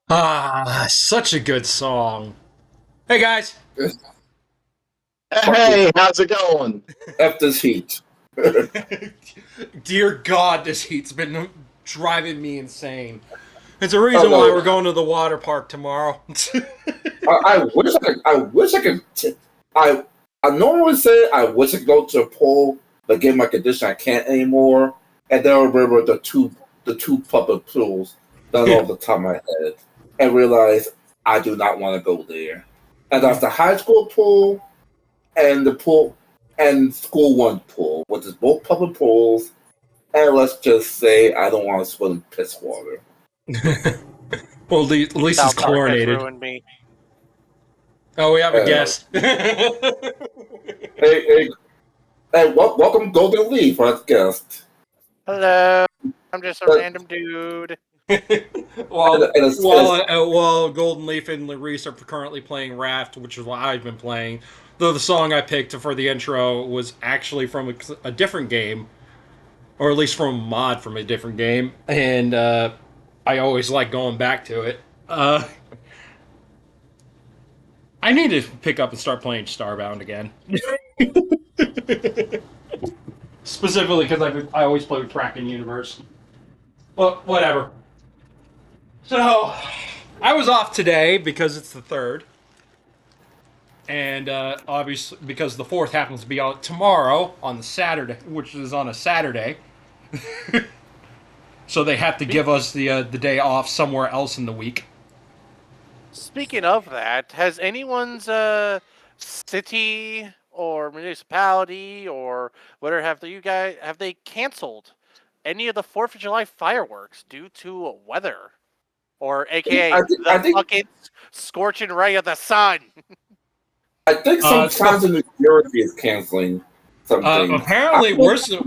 Ah, such a good song. Hey guys. Fuck Hey, how's it going? F this heat. Dear God, this heat's been driving me insane. It's a Oh reason why no! we're going to the water park tomorrow. I wish I could. I wish I could. I normally say I wish I could go to a pool, but given my condition, I can't anymore. And then I remember the two public pools done Yeah. off the top of my head, and realized I do not want to go there. And that's the high school pool and the pool and school one pool, which is both public pools. And let's just say I don't want to swim in piss water. Well, at least it's South Park has chlorinated. ruined me. Oh, we have a Uh, guest. hey, welcome Golden Leaf, our guest. Hello. I'm just a But, random dude. while and it's, while Golden Leaf and Reese are currently playing Raft, which is what I've been playing. Though the song I picked for the intro was actually from a different game, or at least from a mod from a different game, and I always like going back to it. I need to pick up and start playing Starbound again. Specifically because I always play with Kraken Universe. Well, whatever. So, I was off today because it's the 3rd. And obviously, because the 4th happens to be on tomorrow, on the Saturday, which is on a Saturday. So they have to give us the day off somewhere else in the week. Speaking of that, has anyone's city or municipality or whatever have they canceled any of the 4th of July fireworks due to weather? Or AKA I the think fucking scorching ray of the sun. I think some towns in New Jersey is canceling some things.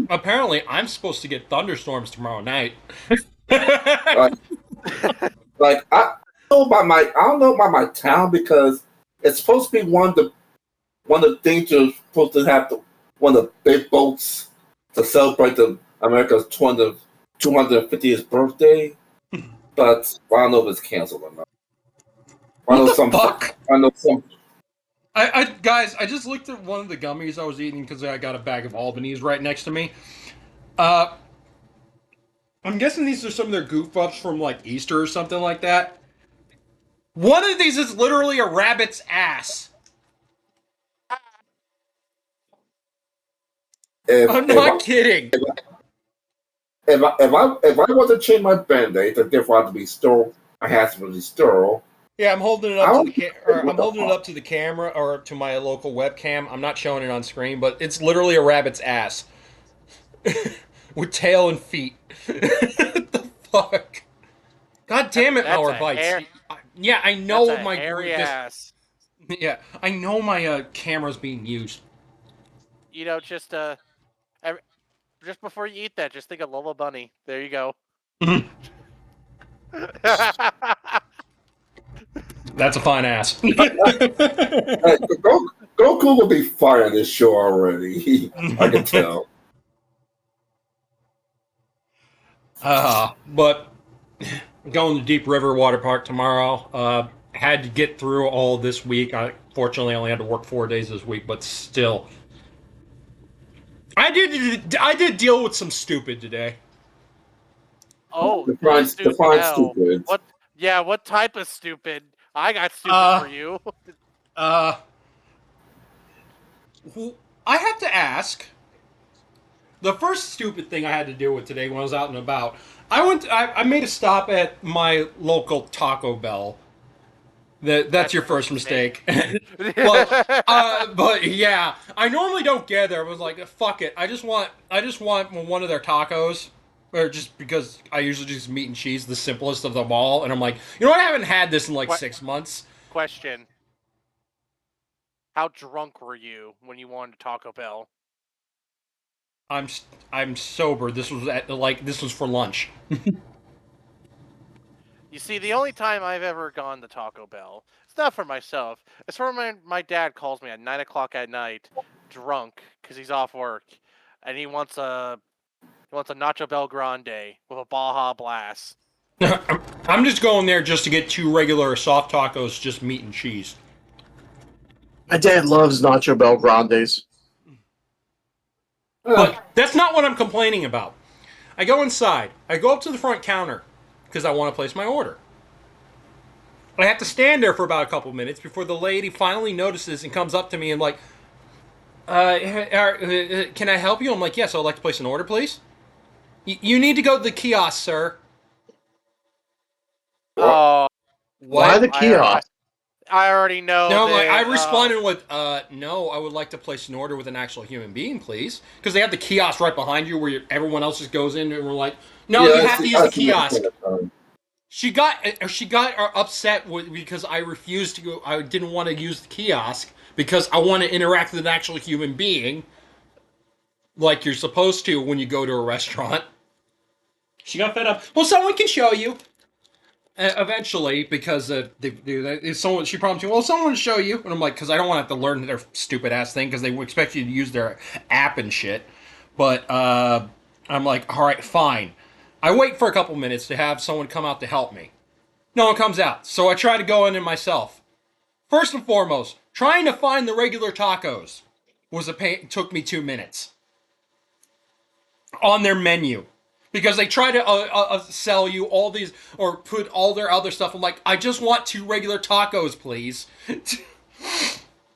Apparently I'm supposed to get thunderstorms tomorrow night. Like, like I don't know about my town because it's supposed to be one of the things you're supposed to have one of the big boats to celebrate America's 250th birthday. But I don't know if it's canceled or not. What the fuck? I know some. Guys, I just looked at one of the gummies I was eating because I got a bag of Albanese right next to me. Uh, I'm guessing these are some of their goof ups from like Easter or something like that. One of these is literally a rabbit's ass. If I'm if I, not kidding. if I want to change my band-aid to therefore have to be sterile, I have to be sterile. Yeah, I'm holding it I up to don't or what I'm the holding it fuck. up to the camera or to my local webcam. I'm not showing it on screen, but it's literally a rabbit's ass with tail and feet. What the fuck? God damn it, That's Mauer a bites. hair. Yeah, I That's know a my hairy this. ass. Yeah, I know my camera's being used. You know, just before you eat that, just think of Lola Bunny. There you go. That's a fine ass. Hey, Goku will be firing this show already. I can tell. But going to Deep River Water Park tomorrow. Had to get through all this week. I fortunately only had to work 4 days this week, but still, I did deal with some stupid today. Oh, please do Define tell. stupid. What? Yeah, what type of stupid? I got stupid Uh, for you. uh, I have to ask. The first stupid thing I had to deal with today when I was out and about, I made a stop at my local Taco Bell. That's your first mistake. But yeah, I normally don't get there. I was like, fuck it. I just want one of their tacos, or just because I usually just meat and cheese, the simplest of them all. And I'm like, you know what? I haven't had this in like What 6 months. question? How drunk were you when you wanted Taco Bell? I'm I'm sober. This was for lunch. You see, the only time I've ever gone to Taco Bell, it's not for myself. It's for my dad calls me at 9 o'clock at night, drunk, because he's off work, and he wants a Nacho Bell Grande with a Baja Blast. I'm just going there just to get 2 regular soft tacos, just meat and cheese. My dad loves Nacho Bel Grandes. But that's not what I'm complaining about. I go inside. I go up to the front counter because I want to place my order. I have to stand there for about a couple minutes before the lady finally notices and comes up to me and like, can I help you? I'm like, yes, I'd like to place an order, please. You need to go to the kiosk, sir. Oh, Why What? the kiosk? I already know. No, like I that, responded with, no, I would like to place an order with an actual human being, please, because they have the kiosk right behind you where everyone else just goes in, and we're like, no, you have to use the kiosk. She got upset because I refused to go. I didn't want to use the kiosk because I want to interact with an actual human being, like you're supposed to when you go to a restaurant. She got fed up. Well, someone can show you. Eventually, because someone, she promised me, well, someone will show you, and I'm like, because I don't want to have to learn their stupid ass thing, because they expect you to use their app and shit. But I'm like, all right, fine. I wait for a couple minutes to have someone come out to help me. No one comes out, so I try to go in it myself. First and foremost, trying to find the regular tacos was a pain. Took me 2 minutes on their menu because they try to sell you all these or put all their other stuff. I'm like, I just want 2 regular tacos, please.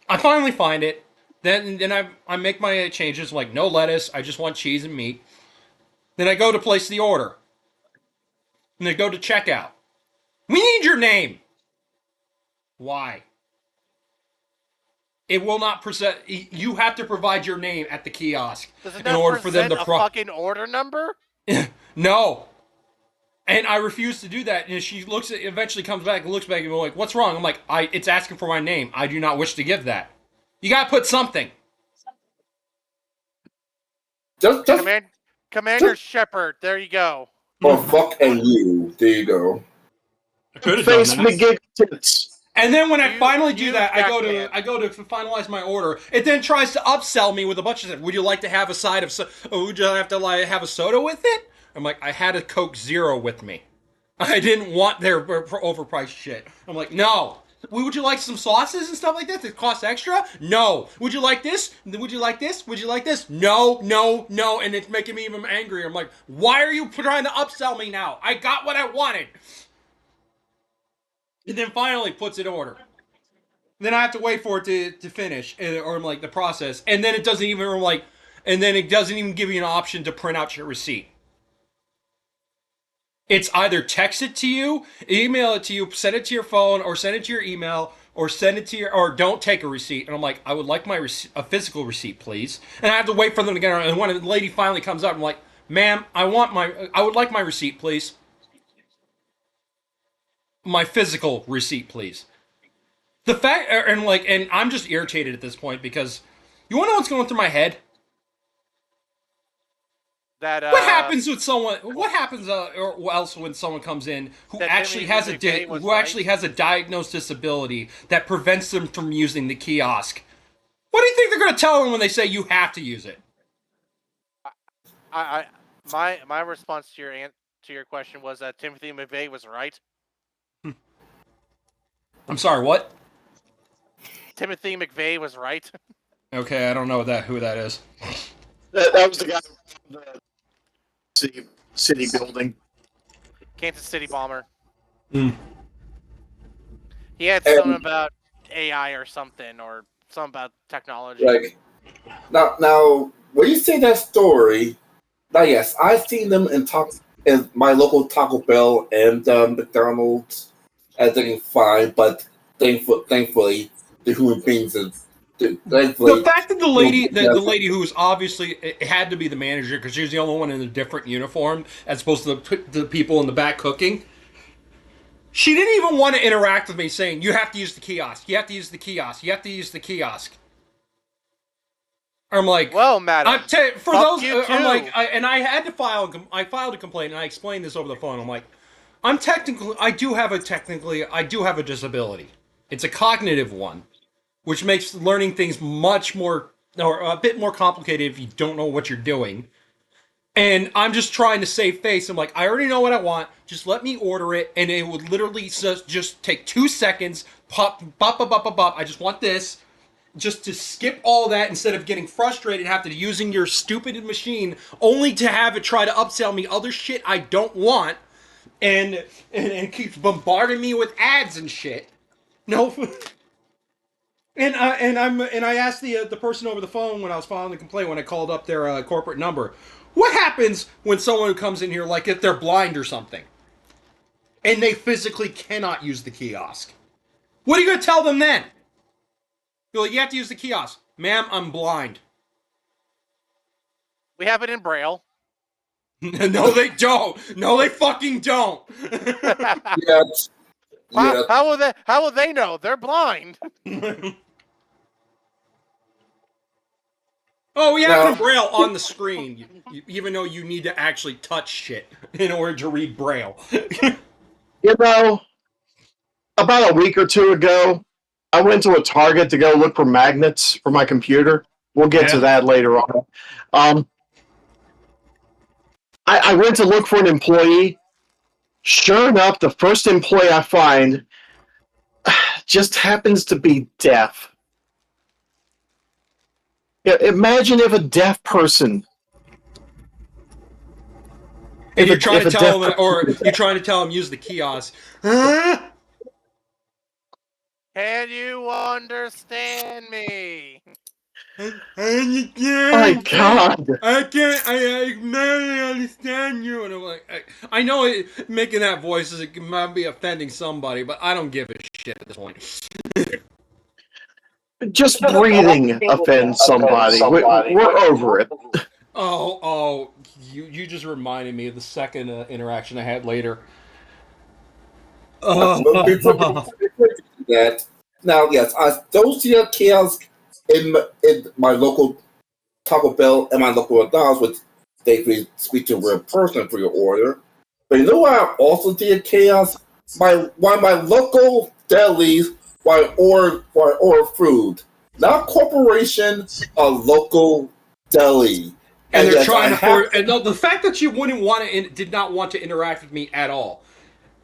I finally find it. Then I make my changes. Like, no lettuce. I just want cheese and meat. Then I go to place the order. And they go to checkout. We need your name. Why? It will not present. You have to provide your name at the kiosk in order for them to fucking order number. No. And I refuse to do that. And she looks at, eventually comes back and looks back and I'm like, "What's wrong?" I'm like, it's asking for my name. I do not wish to give that. You gotta put something. Just Commander Shepard. There you go. or fuck and you. There you go. I could have Face done that. McGig tits. And then when I finally do that, I Jackman. go to finalize my order. It then tries to upsell me with a bunch of stuff. Would you like to have a side of? Would you have to have a soda with it? I'm like, I had a Coke Zero with me. I didn't want their overpriced shit. I'm like, no. Would you like some sauces and stuff like that that cost extra? No. Would you like this? Would you like this? Would you like this? No, no, no. And it's making me even angrier. I'm like, why are you trying to upsell me now? I got what I wanted. And then finally puts it in order. Then I have to wait for it to finish, or like the process, and then it doesn't even give you an option to print out your receipt. It's either text it to you, email it to you, send it to your phone, or send it to your email, or send it to your, or don't take a receipt. And I'm like, I would like a physical receipt, please. And I have to wait for them to get on. And when the lady finally comes up, I'm like, ma'am, I would like my receipt, please. My physical receipt, please. The fact, and I'm just irritated at this point because you want to know what's going through my head? That what happens with someone? What happens or else when someone comes in who actually has has a diagnosed disability that prevents them from using the kiosk? What do you think they're going to tell them when they say you have to use it? My response to your question was that Timothy McVeigh was right. I'm sorry, what? Timothy McVeigh was right. Okay, I don't know who that is. That was the guy from the city building. Kansas City bomber. Mm. He had something about AI or something about technology. Like now, when you say that story, now yes, I've seen them in my local Taco Bell and McDonald's. Everything fine, but thankfully, the human beings are. The fact that the lady who's obviously it had to be the manager because she's the only one in a different uniform as opposed to the people in the back cooking. She didn't even want to interact with me, saying you have to use the kiosk. You have to use the kiosk. You have to use the kiosk. I'm like, well, madam, I'm like, I had to file. I filed a complaint, and I explained this over the phone. I'm like, I do have a disability. It's a cognitive one, which makes learning things much more, or a bit more complicated if you don't know what you're doing. And I'm just trying to save face. I'm like, I already know what I want. Just let me order it, and it would literally just take 2 seconds. Pop, pop, pop, pop, pop, pop. I just want this. Just to skip all that instead of getting frustrated after using your stupid machine, only to have it try to upsell me other shit I don't want, and keeps bombarding me with ads and shit. No. And I asked the person over the phone when I was filing the complaint when I called up their corporate number, what happens when someone who comes in here, like if they're blind or something, and they physically cannot use the kiosk? What are you gonna tell them then? You're like, you have to use the kiosk, ma'am. I'm blind. We have it in Braille. No, they don't. No, they fucking don't. Yes. Yeah. How will they know? They're blind. Oh, we have it in No. Braille on the screen, even though you need to actually touch shit in order to read Braille. You know, about a week or two ago, I went to a Target to go look for magnets for my computer. We'll get to Yeah. that later on. I went to look for an employee. Sure enough, the first employee I find just happens to be deaf. Yeah, imagine if a deaf person. And you're trying to if a tell deaf them, or person- you're trying to tell them use the kiosk. Huh? Can you understand me? My God. I can't. I barely understand you. And I'm like, I know making that voice is, it might be offending somebody, but I don't give a shit at this point. Just breathing offends somebody. We're over it. Oh, you just reminded me of the second interaction I had later. Oh. Before you do that, now, yes, I don't see a kiosk in my local Taco Bell and my local McDonald's, which they can speak to a real person for your order. But you know what? I also see a kiosk. One of my local delis where I order food, not corporation, a local deli. And they're yes, trying to force. And no, the fact that she wouldn't want to, did not want to interact with me at all,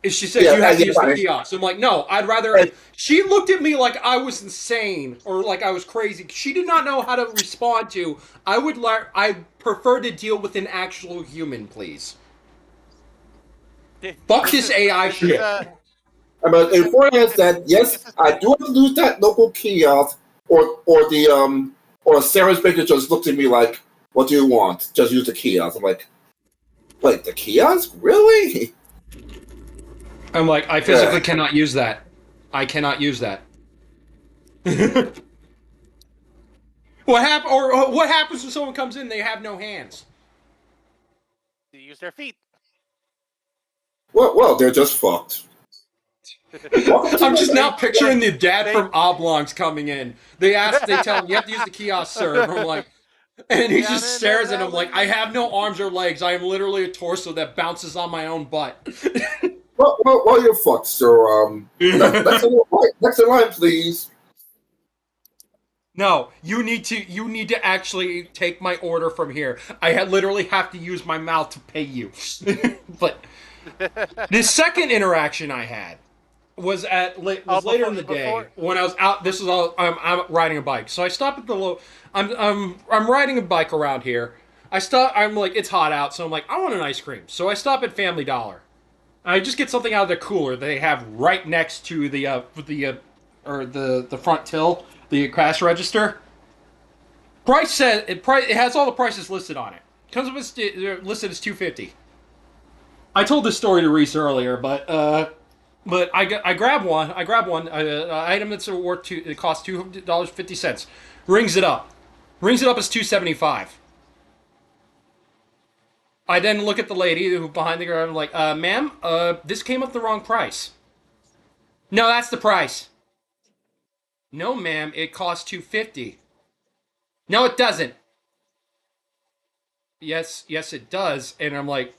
is she said Yeah, you have to yeah, use the kiosk. I'm like, no, I'd rather. and- She looked at me like I was insane or like I was crazy. She did not know how to respond to. I prefer to deal with an actual human, please. Fuck this AI This is, shit. But in fairness, that yes, I do have to lose that local kiosk, or Sarah's Baker just looked at me like, "What do you want? Just use the kiosk." I'm like, "Wait, the kiosk? Really?" I'm like, I physically cannot use that. I cannot use that. What happens when someone comes in? They have no hands. to use their feet. Well, they're just fucked. I'm just now picturing the dad from Oblongs coming in. They tell him, you have to use the kiosk, sir. And I'm like, and he just stares at him like, I have no arms or legs. I am literally a torso that bounces on my own butt. Well, you're fucked, sir. Next in line, please. No, you need to actually take my order from here. Literally have to use my mouth to pay you. But the second interaction I had was later in the day when I was out. This is all I'm riding a bike, so I stop at the low. I'm riding a bike around here. I stop. I'm like, it's hot out, so I'm like, I want an ice cream. So I stop at Family Dollar. I just get something out of their cooler they have right next to the front till, the cash register. Price said it has all the prices listed on it. Comes up as listed as $2.50. I told this story to Reese earlier, but I grab one. I grab one item that's worth it costs $2.50. Rings it up. Rings it up as $2.75. I then look at the lady who behind the girl. I'm like, ma'am, this came up the wrong price. No, that's the price. No, ma'am, it costs $2.50. No, it doesn't. Yes, it does. And I'm like,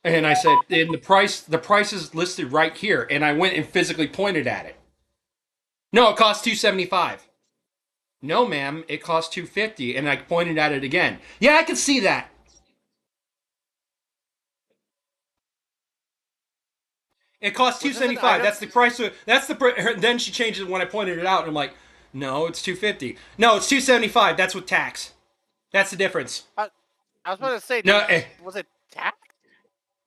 and I said, and the price is listed right here. And I went and physically pointed at it. No, it costs $2.75. No, ma'am, it costs $2.50. And I pointed at it again. Yeah, I can see that. It costs Was this an $275. item? That's the price. Then she changed it when I pointed it out, and I'm like, no, it's $250. No, it's $275. That's with tax. That's the difference. I was about to say, No, was it tax?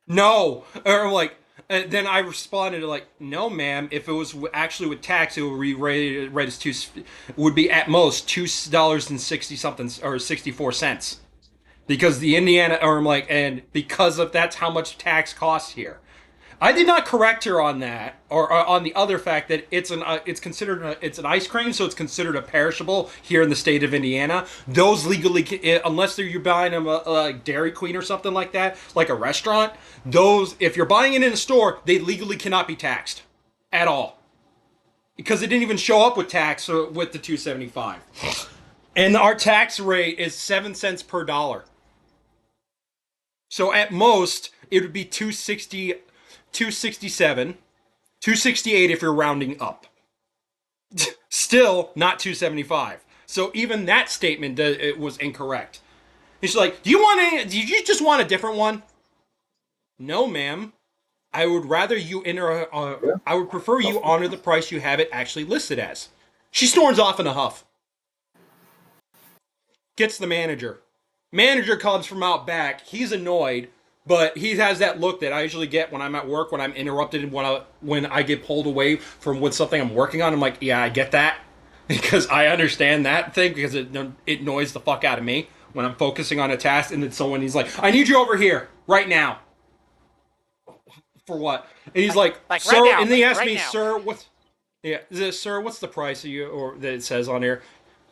no. Or I'm like, then I responded like, no, ma'am. If it was actually with tax, it would be rated as would be at most $2.60 something or 64 cents. Because the Indiana, or I'm like, and because of that's how much tax costs here. I did not correct her on that, or on the other fact that it's an ice cream, so it's considered a perishable here in the state of Indiana. Those legally, unless you're buying them like Dairy Queen or something like that, like a restaurant, those if you're buying it in a store, they legally cannot be taxed at all because it didn't even show up with tax with the $2.75, and our tax rate is 7 cents per dollar. So at most, it would be $2.60. $2.67, $2.68 if you're rounding up. Still not $2.75. So even that statement it was incorrect. He's like, do you just want a different one? No, ma'am. I would rather you I would prefer you honor the price you have it actually listed as. She storms off in a huff. Gets the manager. Manager comes from out back. He's annoyed. But he has that look that I usually get when I'm at work, when I'm interrupted, when I get pulled away from with something I'm working on. I'm like, yeah, I get that. Because I understand that thing, because it annoys the fuck out of me when I'm focusing on a task, and then he's like, I need you over here, right now. For what? And he's like sir, right now, and then he asked me, now. Sir, sir, what's the price of you, or that it says on here?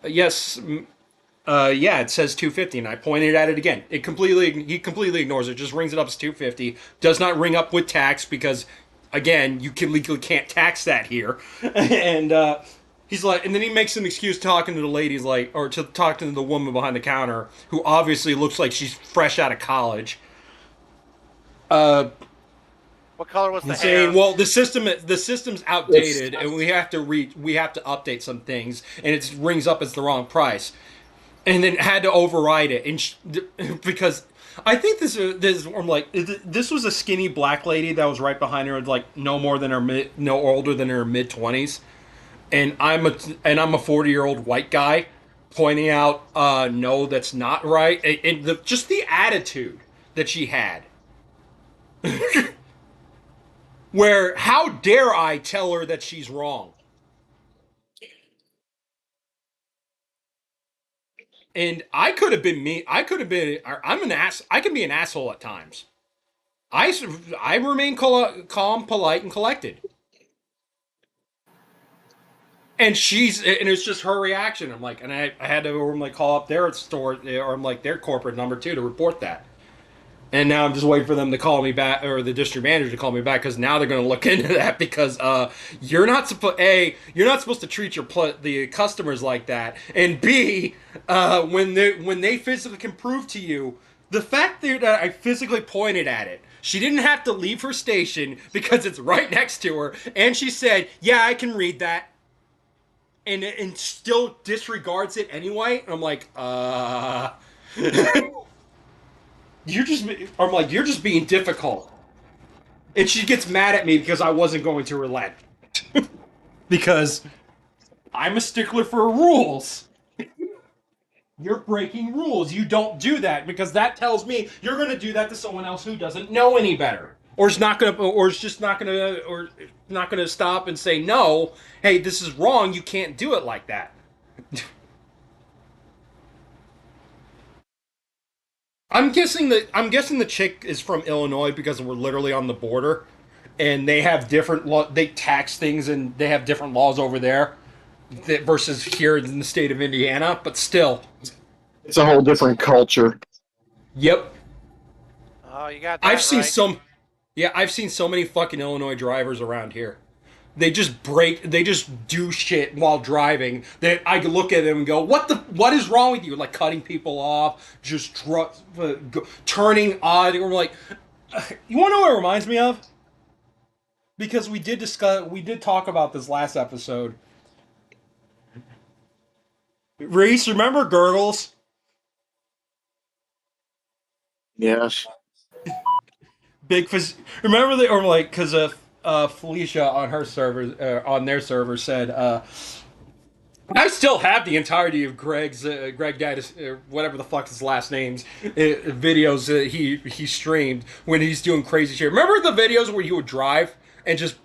Yes, yeah, it says $2.50, and I pointed at it again. He completely ignores it. Just rings it up as $2.50. Does not ring up with tax because, again, you legally can't tax that here. And he's like, and then he makes an excuse talking to the ladies, like, or to talking to the woman behind the counter, who obviously looks like she's fresh out of college. What color was the hair? Saying, well, the system's outdated, and we have to update some things, and it rings up as the wrong price. And then had to override it, and because I think I'm like, this was a skinny black lady that was right behind her, like no older than her mid-20s, and I'm a 40-year-old white guy pointing out, no, that's not right, and just the attitude that she had, where how dare I tell her that she's wrong. And I could have been me. I'm an ass. I can be an asshole at times. I remain calm, polite, and collected. And it's just her reaction. I'm like, and I had to call up their store, or their corporate number too, to report that. And now I'm just waiting for them to call me back, or the district manager to call me back, because now they're going to look into that, because you're not supposed to treat the customers like that, and B, when they physically can prove to you the fact that I physically pointed at it. She didn't have to leave her station because it's right next to her, and she said, "Yeah, I can read that," and still disregards it anyway. I'm like, you're just being difficult. And she gets mad at me because I wasn't going to relent. Because I'm a stickler for rules. You're breaking rules. You don't do that, because that tells me you're going to do that to someone else who doesn't know any better. Or is not going to stop and say, no, hey, this is wrong. You can't do it like that. I'm guessing the chick is from Illinois, because we're literally on the border, and they have different they tax things, and they have different laws over there versus here in the state of Indiana. But still, it's a whole different culture. Yep. Oh, you got that right. I've seen so many fucking Illinois drivers around here. They just do shit while driving. That I can look at them and go, what is wrong with you? Like cutting people off, just turning odd. And we're like, you want to know what it reminds me of? Because we did talk about this last episode. Reese, remember Gurgles? Yes. Remember because Felicia on her server, on their server, said, "I still have the entirety of Greg Gaddis, whatever the fuck his last name's videos he streamed when he's doing crazy shit. Remember the videos where he would drive and just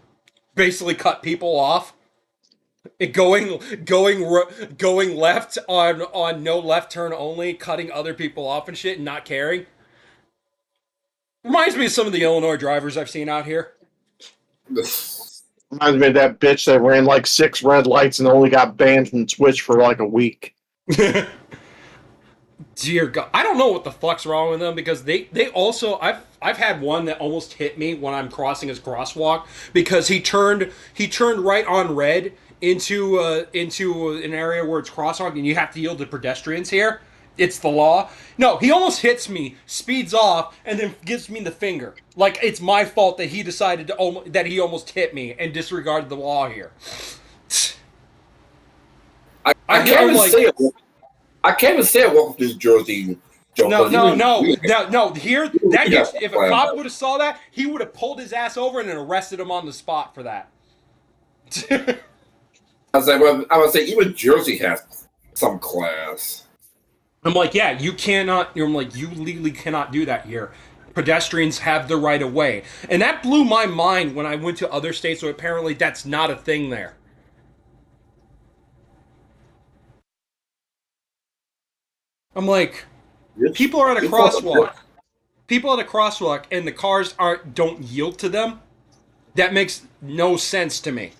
basically cut people off, going left on no left turn only, cutting other people off and shit, and not caring." Reminds me of some of the Illinois drivers I've seen out here. Reminds me of that bitch that ran like 6 red lights and only got banned from Twitch for like a week. Dear God, I don't know what the fuck's wrong with them, because they also, I've had one that almost hit me when I'm crossing his crosswalk because he turned right on red into an area where it's crosswalk and you have to yield to pedestrians here. It's the law. No, he almost hits me, speeds off, and then gives me the finger. Like it's my fault that he decided that he almost hit me and disregarded the law here. I can't even say it. I can't even say it. Welcome to New Jersey. Joe, No. Here, Yeah, if a cop would have saw that, he would have pulled his ass over and then arrested him on the spot for that. I would say even Jersey has some class. I'm like, yeah, you cannot. I'm like, you legally cannot do that here. Pedestrians have the right of way, and that blew my mind when I went to other states. So apparently, that's not a thing there. I'm like, people are at a crosswalk. People at a crosswalk, and the cars don't yield to them. That makes no sense to me,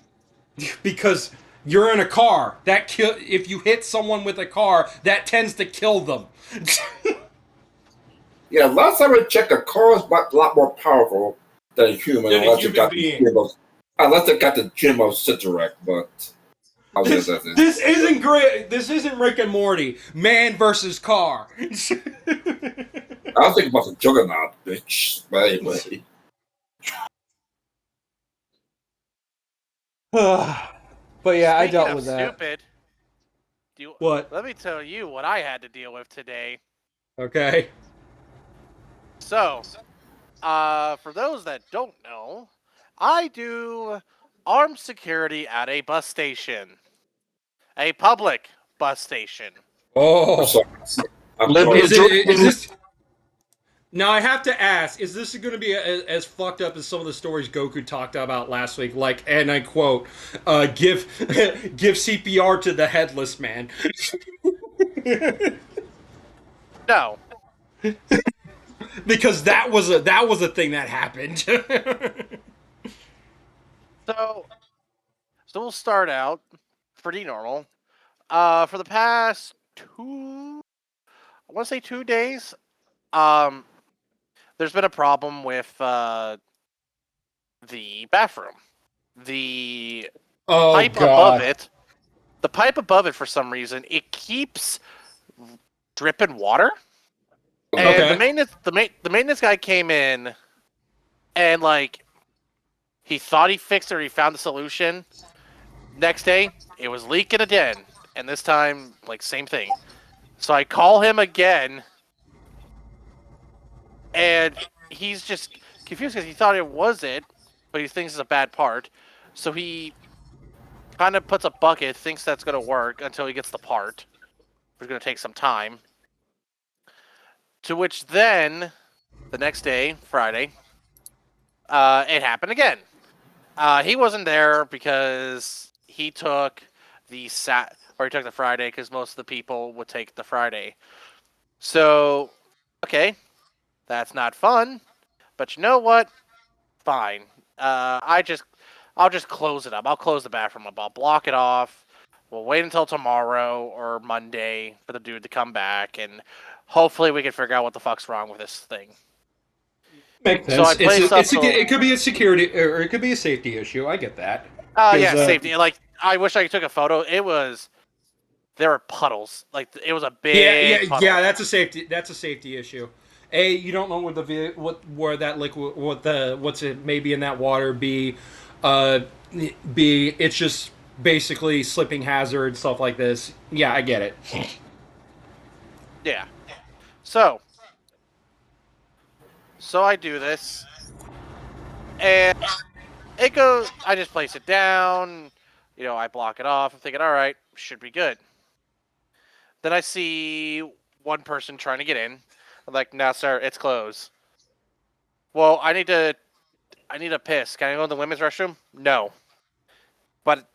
because you're in a car. If you hit someone with a car, that tends to kill them. Yeah, last time I checked, a car is a lot more powerful than a human, Than a unless human it got being. unless it got the gym of Citarek, but This isn't great. This isn't Rick and Morty. Man versus car. I was thinking about the Juggernaut, bitch. But anyway. But yeah, I Speaking dealt of with that. Stupid. What? Let me tell you what I had to deal with today. Okay. So, for those that don't know, I do armed security at a bus station, a public bus station. Oh. I'm sorry. Is this? Now I have to ask: is this going to be as fucked up as some of the stories Goku talked about last week? Like, and I quote, "Give give CPR to the headless man." No. Because that was a thing that happened. So we'll start out pretty normal. For the past I want to say 2 days, there's been a problem with the bathroom. The pipe above it, for some reason, it keeps dripping water. And Okay. the maintenance guy came in, and like he thought he fixed it or he found the solution. Next day, it was leaking again, and this time, like, same thing. So I call him again, and he's just confused because he thought it was it, but he thinks it's a bad part. So he kind of puts a bucket, thinks that's going to work until he gets the part. It's going to take some time. To which then, the next day, Friday, it happened again. He wasn't there because he took the Friday because most of the people would take the Friday. So, okay, that's not fun. But you know what? Fine. I'll just close it up. I'll close the bathroom up. I'll block it off. We'll wait until tomorrow or Monday for the dude to come back, and hopefully we can figure out what the fuck's wrong with this thing. Makes sense. So I placed it could be a security or it could be a safety issue. I get that. Yeah, safety. Like, I wish I took a photo. There were puddles. Like, it was a big puddle. Yeah. That's a safety issue. A, you don't know where that liquid, what's it maybe in that water. B, it's just basically slipping hazard stuff like this. Yeah, I get it. Yeah. So I do this, and it goes. I just place it down. I block it off. I'm thinking, all right, should be good. Then I see one person trying to get in. I'm like, no, sir, it's closed. Well, I need to piss. Can I go in the women's restroom? No. But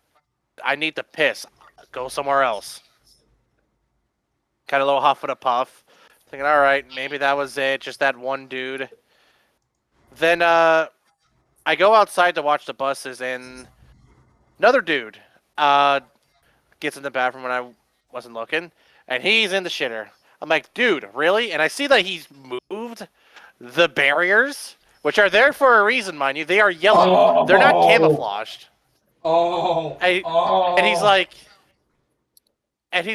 I need to piss. Go somewhere else. Kind of a little huff and a puff. Thinking, all right, maybe that was it. Just that one dude. Then I go outside to watch the buses, and another dude gets in the bathroom when I wasn't looking, and he's in the shitter. I'm like, dude, really? And I see that he's moved the barriers, which are there for a reason, mind you. They are yellow. They're not camouflaged. Oh. And, Oh. and he's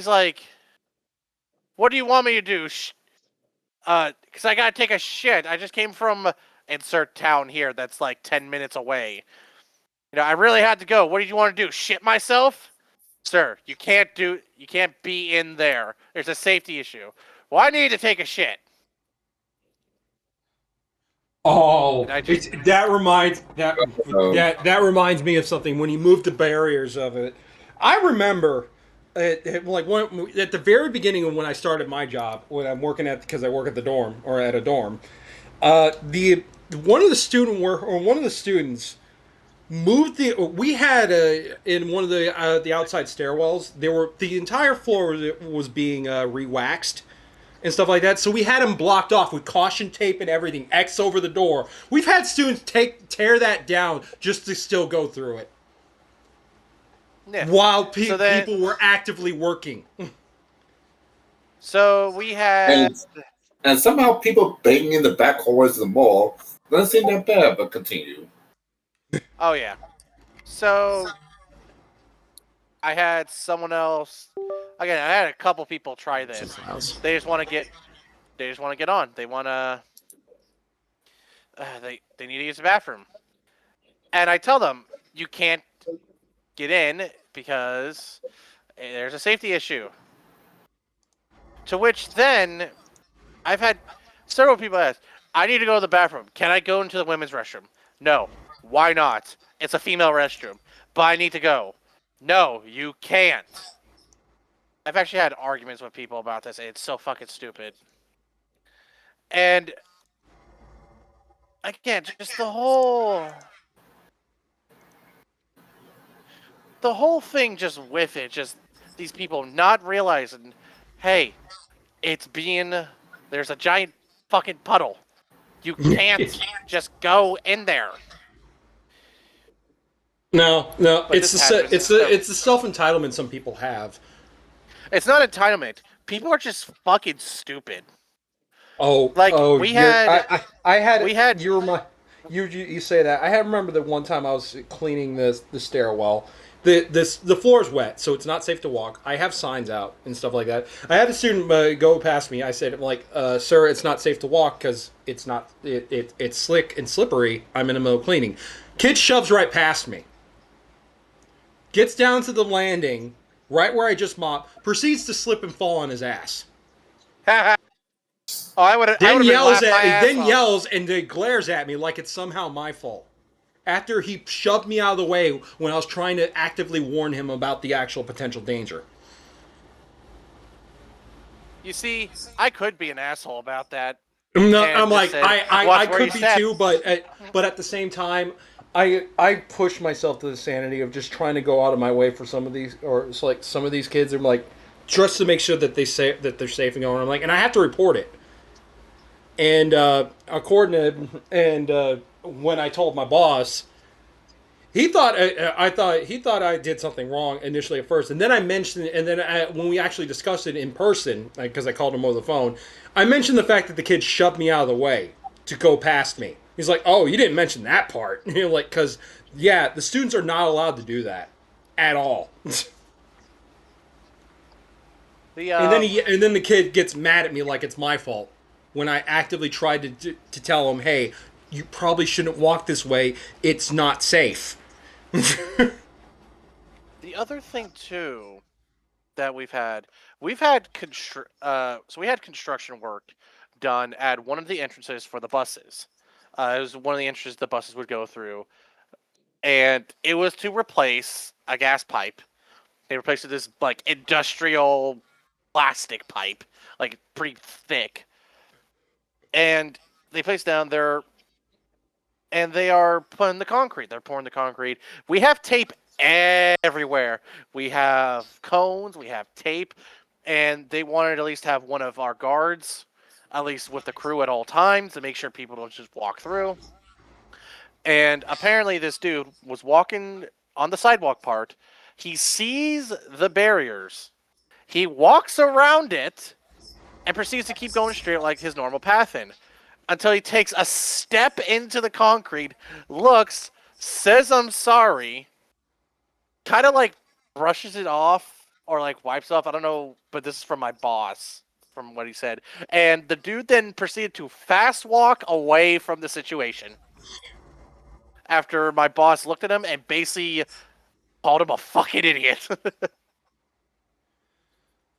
like, what do you want me to do? Because I gotta take a shit. I just came from insert town here that's like 10 minutes away. I really had to go. What did you want to do? Shit myself? Sir, you can't be in there. There's a safety issue. Well, I need to take a shit. Oh, And I just, that reminds that reminds me of something. When he moved the barriers of it, I remember, at the very beginning of when I started my job, when I'm working because I work at the dorm or at a dorm, the one of the students moved we had in one of the outside stairwells. The entire floor was being re-waxed and stuff like that. So we had them blocked off with caution tape and everything, X over the door. We've had students tear that down just to still go through it. yeah. While people were actively working. So we had. And somehow people banging in the back hallways of the mall doesn't seem that bad, but continue. Oh yeah. So I had someone else. Again, I had a couple people try this. They just want to get. They just want to get on. They want to. They need to use the bathroom, and I tell them you can't get in because there's a safety issue. To which then I've had several people ask, I need to go to the bathroom. Can I go into the women's restroom? No. Why not? It's a female restroom. But I need to go. No, you can't. I've actually had arguments with people about this, and it's so fucking stupid. And again, just the whole thing just with it, just these people not realizing, hey, there's a giant fucking puddle. You can't just go in there. No, But it's the self entitlement some people have. It's not entitlement. People are just fucking stupid. Oh, Like, we had. You say that. I remember that one time I was cleaning the stairwell. The floor's wet, so it's not safe to walk. I have signs out and stuff like that. I had a student go past me. I said, sir, it's not safe to walk because it's slick and slippery. I'm in the middle of cleaning. Kid shoves right past me. Gets down to the landing, right where I just mopped, proceeds to slip and fall on his ass. I would have. Then yells and then glares at me like it's somehow my fault. After he shoved me out of the way when I was trying to actively warn him about the actual potential danger. You see, I could be an asshole about that. No, I'm like, I could be too, but at the same time, I push myself to the sanity of just trying to go out of my way for some of these, or it's like some of these kids are like, just to make sure that they're safe and going. I'm like, and I have to report it. And when I told my boss, he thought I did something wrong initially at first, and then I mentioned, and then when we actually discussed it in person, because I called him over the phone, I mentioned the fact that the kid shoved me out of the way to go past me. He's like, "Oh, you didn't mention that part," because the students are not allowed to do that at all. And then the kid gets mad at me like it's my fault when I actively tried to tell him, "Hey, you probably shouldn't walk this way. It's not safe." The other thing too that we've had construction work done at one of the entrances for the buses. It was one of the entrances the buses would go through. and it was to replace a gas pipe. They replaced it with this like industrial plastic pipe, like pretty thick, and they placed down there, and they are putting the concrete. They're pouring the concrete. We have tape everywhere. We have cones. We have tape, and they wanted to at least have one of our guards, at least with the crew at all times, to make sure people don't just walk through. And apparently, this dude was walking on the sidewalk part. He sees the barriers. He walks around it and proceeds to keep going straight like his normal path in until he takes a step into the concrete, looks, says I'm sorry, kind of like brushes it off or like wipes off. I don't know, but this is from my boss, from what he said. And the dude then proceeded to fast walk away from the situation after my boss looked at him and basically called him a fucking idiot.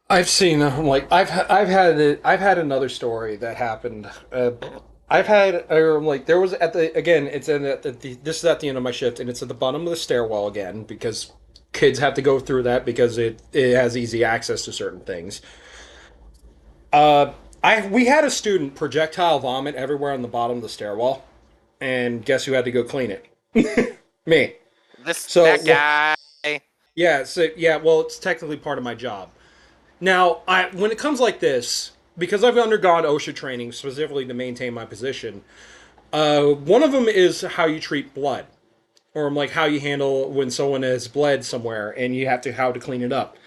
I've seen like I've had another story that happened. I've had like there was at the again it's in this is at the end of my shift and it's at the bottom of the stairwell again because kids have to go through that because it has easy access to certain things. We had a student projectile vomit everywhere on the bottom of the stairwell, and guess who had to go clean it? Me. That guy. Yeah. So yeah. Well, it's technically part of my job. Now, when it comes like this, because I've undergone OSHA training specifically to maintain my position, one of them is how you treat blood, or like how you handle when someone has bled somewhere and you have to how to clean it up.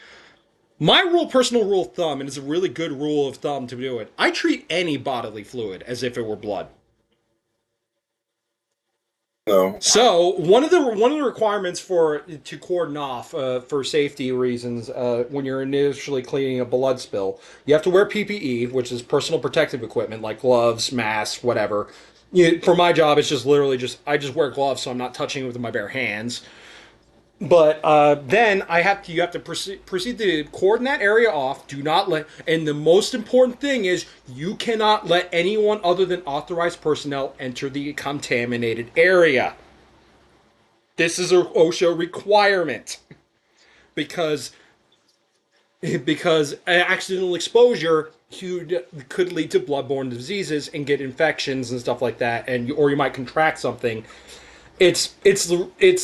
My personal rule of thumb, and it's a really good rule of thumb to do it, I treat any bodily fluid as if it were blood. No. So one of the requirements to cordon off for safety reasons when you're initially cleaning a blood spill, you have to wear PPE, which is personal protective equipment like gloves, masks, whatever. For my job, it's just literally I just wear gloves so I'm not touching it with my bare hands. But then you have to proceed to cordon that area off. Do not let, and the most important thing is you cannot let anyone other than authorized personnel enter the contaminated area. This is a OSHA requirement because accidental exposure could lead to bloodborne diseases and get infections and stuff like that, or you might contract something. It's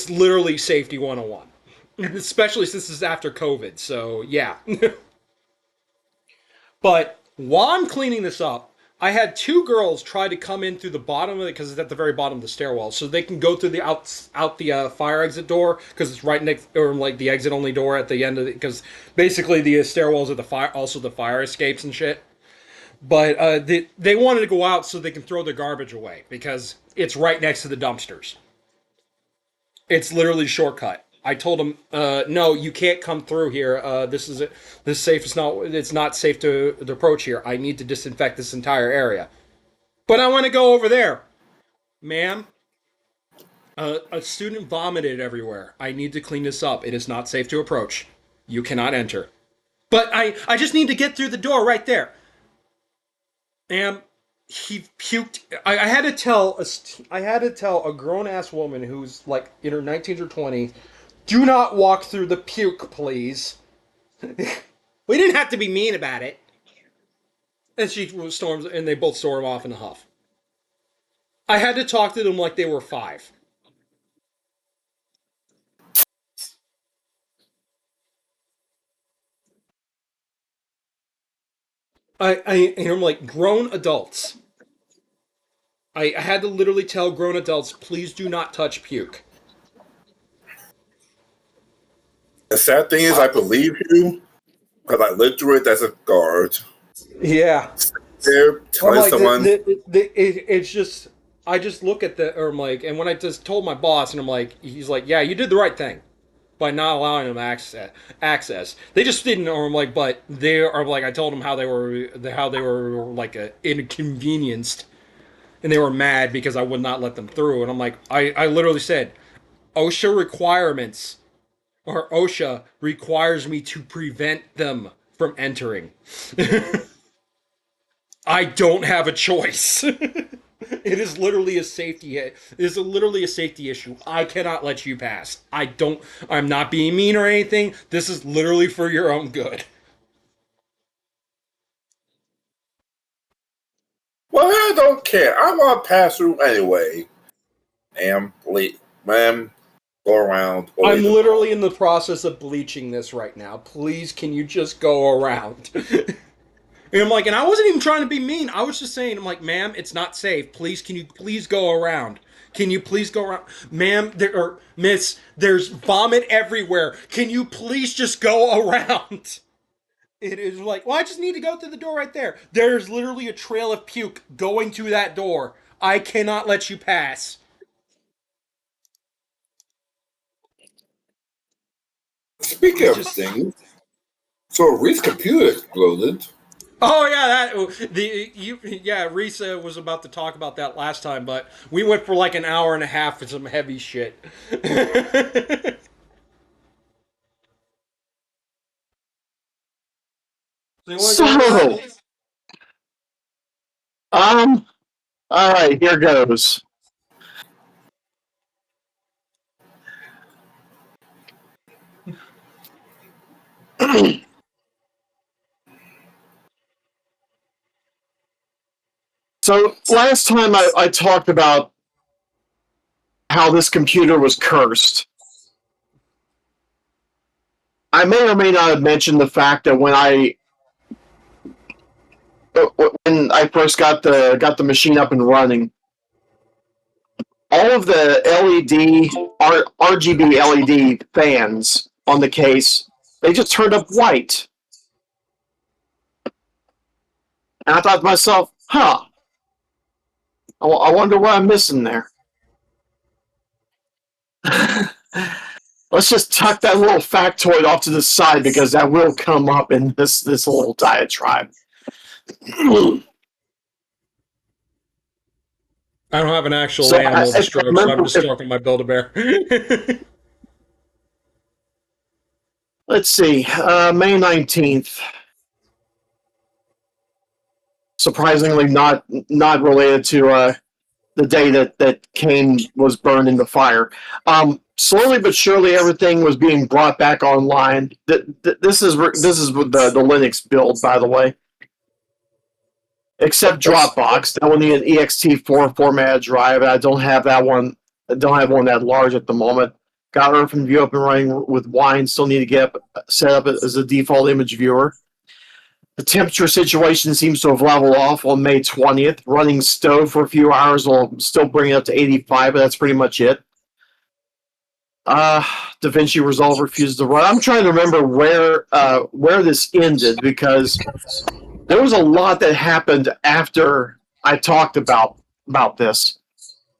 literally safety 101, especially since it's after COVID. So yeah. But while I'm cleaning this up, I had two girls try to come in through the bottom of it because it's at the very bottom of the stairwell, so they can go through the out the fire exit door because it's right next, or like the exit only door at the end of it. Because basically the stairwells are the fire escapes and shit. But they wanted to go out so they can throw their garbage away because it's right next to the dumpsters. It's literally a shortcut. I told them, no, you can't come through here. This safe. It's not safe to approach here. I need to disinfect this entire area. But I want to go over there, ma'am. A student vomited everywhere. I need to clean this up. It is not safe to approach. You cannot enter. But I just need to get through the door right there. And he puked. I had to tell a grown ass woman who's like in her 19s or 20s, do not walk through the puke, please. We didn't have to be mean about it. And she storms, and they both storm off in a huff. I had to talk to them like they were 5. I'm like grown adults. I had to literally tell grown adults, please do not touch puke. The sad thing is, I believe you because I lived through it as a guard. Yeah. There, telling like, someone. It's just, I just look at or I'm like, and when I just told my boss, and I'm like, he's like, yeah, you did the right thing by not allowing them access. They just didn't, or I'm like, but they are like, I told them how they were like inconvenienced. And they were mad because I would not let them through. And I'm like, I literally said, OSHA requirements, or OSHA requires me to prevent them from entering. I don't have a choice. It is literally a safety hit. It is literally a safety issue. I cannot let you pass. I'm not being mean or anything. This is literally for your own good. Well, I don't care. I want to pass through anyway. Ma'am, go around. I'm literally in the process of bleaching this right now. Please, can you just go around? And I'm like, and I wasn't even trying to be mean. I was just saying, I'm like, ma'am, it's not safe. Please, can you please go around? Can you please go around? Ma'am, or miss, there's vomit everywhere. Can you please just go around? It is like, well, I just need to go through the door right there. There's literally a trail of puke going to that door. I cannot let you pass. Speaking of things, so Reese's computer exploded. Oh yeah, Reese was about to talk about that last time, but we went for like an hour and a half for some heavy shit. So, all right, here goes. So last time I talked about how this computer was cursed. I may or may not have mentioned the fact that when I first got the machine up and running, all of the RGB LED fans on the case, they just turned up white. And I thought to myself, I wonder what I'm missing there. Let's just tuck that little factoid off to the side because that will come up in this little diatribe. I don't have an actual animal to stroke, so I'm just stroking my Build-A-Bear. Let's see, May 19th. Surprisingly, not related to the day that Cain was burned in the fire. Slowly but surely, everything was being brought back online. This is the Linux build, by the way. Except Dropbox, that will need an ext4 formatted drive. I don't have that one. I don't have one that large at the moment. Got OpenView up and running with Wine. Still need to get set up as a default image viewer. The temperature situation seems to have leveled off on May 20th. Running stove for a few hours will still bring it up to 85, but that's pretty much it. DaVinci Resolve refuses to run. I'm trying to remember where this ended because there was a lot that happened after I talked about this.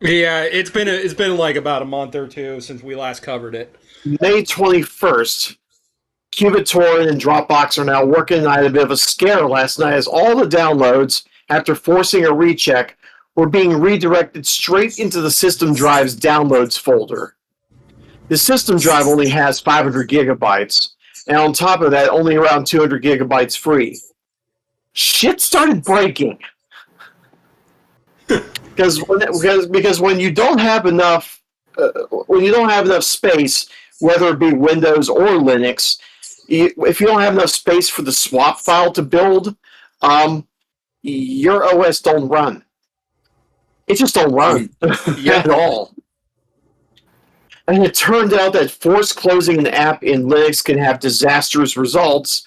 Yeah, it's been like about a month or two since we last covered it. May 21st, QBitTorrent and Dropbox are now working, and I had a bit of a scare last night as all the downloads, after forcing a recheck, were being redirected straight into the system drive's downloads folder. The system drive only has 500 gigabytes, and on top of that, only around 200 gigabytes free. Shit started breaking. Because when you don't have enough space, whether it be Windows or Linux, if you don't have enough space for the swap file to build, your OS don't run. It just don't run at all. And it turned out that force closing an app in Linux can have disastrous results.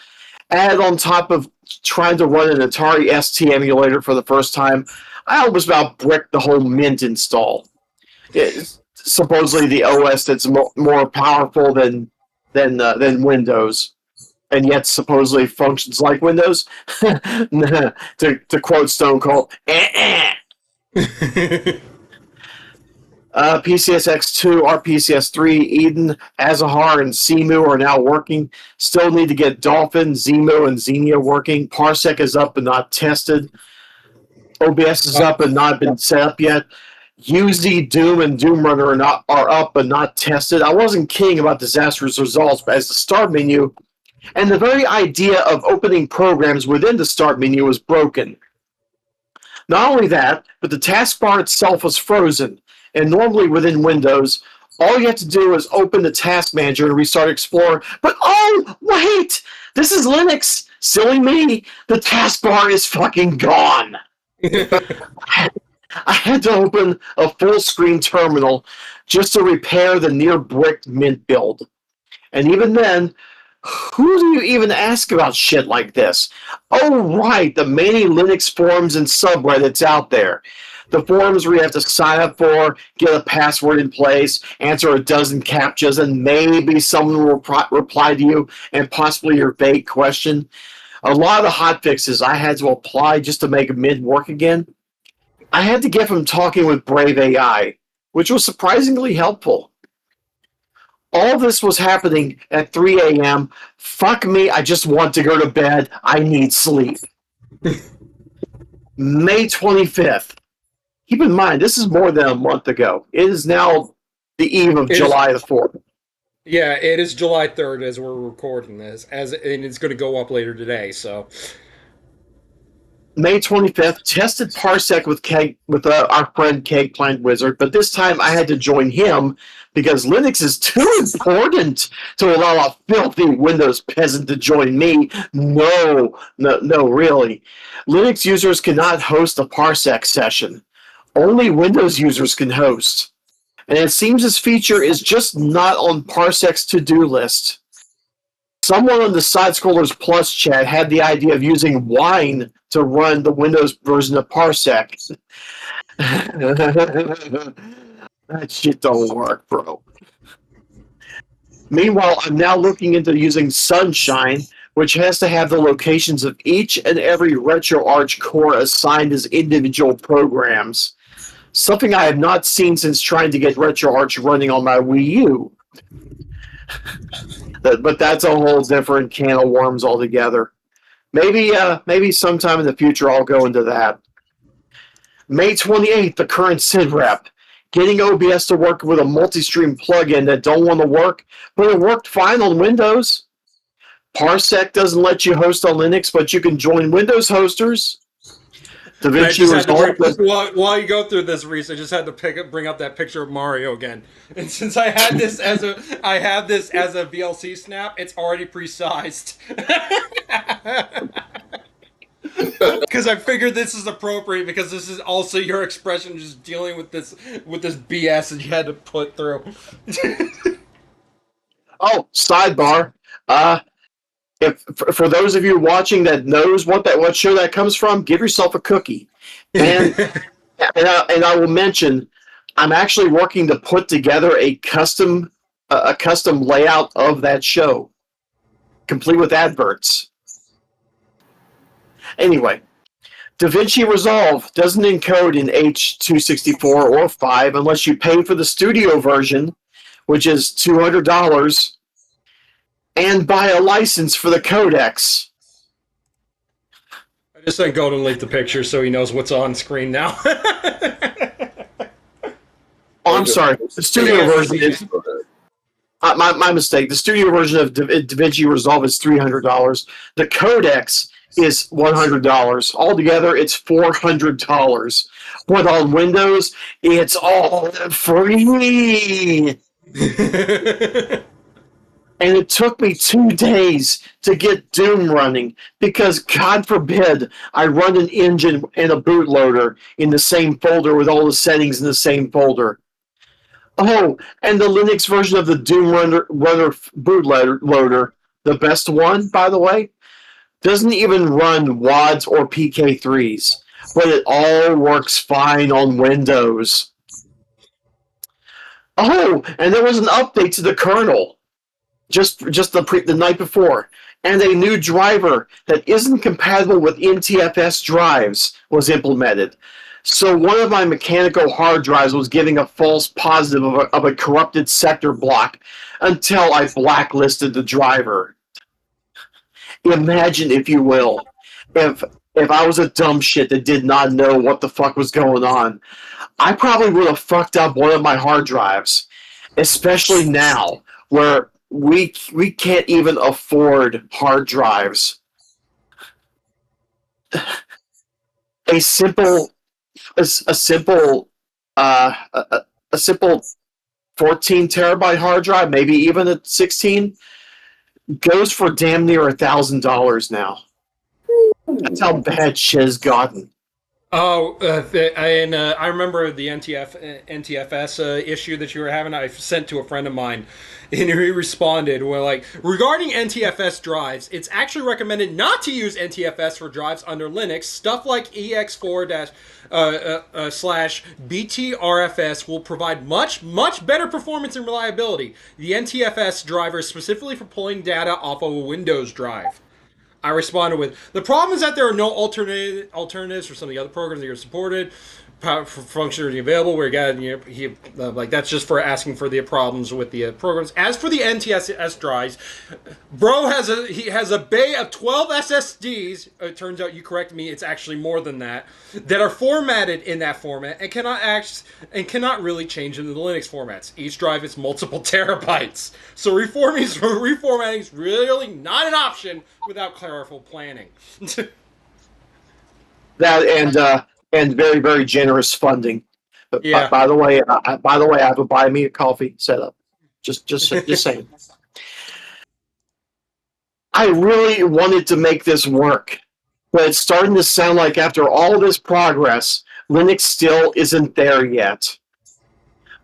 Add on top of trying to run an Atari ST emulator for the first time, I almost about bricked the whole Mint install. It's supposedly the OS that's more powerful than Windows, and yet supposedly functions like Windows. to quote Stone Cold, PCSX2, RPCS3, Eden, Azahar, and Cemu are now working. Still need to get Dolphin, Zemo, and Xenia working. Parsec is up but not tested. OBS is up and not been set up yet. UZ, Doom, and Doom Runner are up but not tested. I wasn't kidding about disastrous results, but as the start menu and the very idea of opening programs within the start menu was broken. Not only that, but the taskbar itself was frozen, and normally within Windows, all you have to do is open the task manager and restart Explorer. But oh, wait! This is Linux! Silly me! The taskbar is fucking gone! I had to open a full-screen terminal just to repair the near-bricked Mint build. And even then, who do you even ask about shit like this? Oh, right, the many Linux forums and subreddits out there. The forums where you have to sign up for, get a password in place, answer a dozen captchas, and maybe someone will reply to you and possibly your vague question. A lot of the hotfixes I had to apply just to make Mint work again, I had to get from talking with Brave AI, which was surprisingly helpful. All this was happening at 3 a.m. Fuck me, I just want to go to bed. I need sleep. May 25th. Keep in mind, this is more than a month ago. It is now the eve of July the 4th. Yeah, it is July 3rd as we're recording this, and it's going to go up later today, so... May 25th, tested Parsec with our friend Keg Plant Wizard, but this time I had to join him because Linux is too important to allow a filthy Windows peasant to join me. No, really. Linux users cannot host a Parsec session. Only Windows users can host. And it seems this feature is just not on Parsec's to-do list. Someone on the Side Scrollers Plus chat had the idea of using Wine to run the Windows version of Parsec. That shit don't work, bro. Meanwhile, I'm now looking into using Sunshine, which has to have the locations of each and every RetroArch core assigned as individual programs. Something I have not seen since trying to get RetroArch running on my Wii U. But that's a whole different can of worms altogether. Maybe sometime in the future I'll go into that. May 28th, the current SID rep. Getting OBS to work with a multi-stream plugin that don't want to work, but it worked fine on Windows. Parsec doesn't let you host on Linux, but you can join Windows hosters. DaVinci while you go through this, Reese, I just had to bring up that picture of Mario again. And since I had this as a VLC snap, it's already pre-sized. Because I figured this is appropriate because this is also your expression just dealing with this BS that you had to put through. Oh, sidebar. If for those of you watching that knows what show that comes from, give yourself a cookie. And and I will mention, I'm actually working to put together a custom layout of that show, complete with adverts. Anyway, DaVinci Resolve doesn't encode in H.264 or 5 unless you pay for the studio version, which is $200. And buy a license for the codecs. I just sent Golden Leaf the picture so he knows what's on screen now. Oh, I'm sorry. The studio version is... my mistake. The studio version of DaVinci Resolve is $300. The codecs is $100. Altogether, it's $400. But on Windows, it's all free! And it took me 2 days to get Doom running because, God forbid, I run an engine and a bootloader in the same folder with all the settings in the same folder. Oh, and the Linux version of the Doom runner bootloader, the best one, by the way, doesn't even run WADs or PK3s, but it all works fine on Windows. Oh, and there was an update to the kernel. Just the night before, and a new driver that isn't compatible with NTFS drives was implemented. So one of my mechanical hard drives was giving a false positive of a corrupted sector block until I blacklisted the driver. Imagine, if you will, if I was a dumb shit that did not know what the fuck was going on, I probably would have fucked up one of my hard drives, especially now where we can't even afford hard drives. A simple a simple a simple 14 terabyte hard drive, maybe even a 16, goes for damn near $1,000 now. That's how bad shit has gotten. Oh, I remember the NTFS issue that you were having. I sent to a friend of mine, and he responded, "Well, like regarding NTFS drives, it's actually recommended not to use NTFS for drives under Linux. Stuff like EX4 slash BTRFS will provide much better performance and reliability. The NTFS driver is specifically for pulling data off of a Windows drive." I responded with, "The problem is that there are no alternatives for some of the other programs that are supported, functionality available. Where like that's just for asking for the problems with the programs. As for the NTSS drives, bro he has a bay of 12 SSDs. It turns out you correct me. It's actually more than that are formatted in that format and cannot really change into the Linux formats. Each drive is multiple terabytes. So reformatting is really not an option without careful planning." That and very very generous funding. But Yeah. by the way, I have a buy me a coffee set up. Just saying. I really wanted to make this work, but it's starting to sound like after all this progress, Linux still isn't there yet.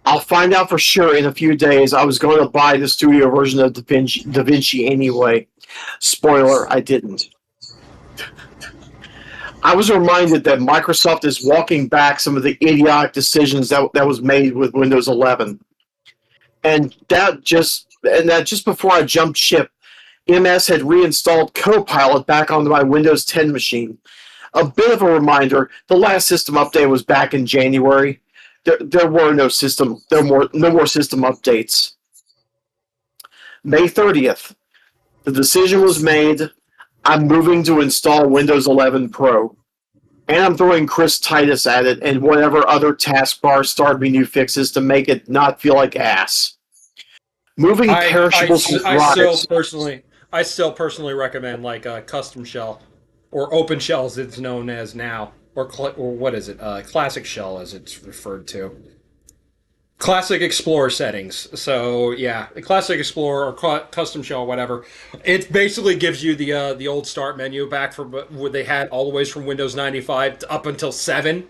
I'll find out for sure in a few days. I was going to buy the studio version of DaVinci anyway. Spoiler, I didn't. I was reminded that Microsoft is walking back some of the idiotic decisions that was made with Windows 11. And that just before I jumped ship, MS had reinstalled Copilot back onto my Windows 10 machine. A bit of a reminder, the last system update was back in January. There were no more system updates. May 30th, the decision was made. I'm moving to install Windows 11 Pro. And I'm throwing Chris Titus at it and whatever other taskbar start menu fixes to make it not feel like ass. Moving perishables from drives. I still personally recommend like a custom shell or open shell as it's known as now, or what is it? Classic shell as it's referred to. Classic Explorer settings. So yeah, the Classic Explorer or custom shell, whatever. It basically gives you the old start menu back from what they had all the way from Windows 95 up until 7.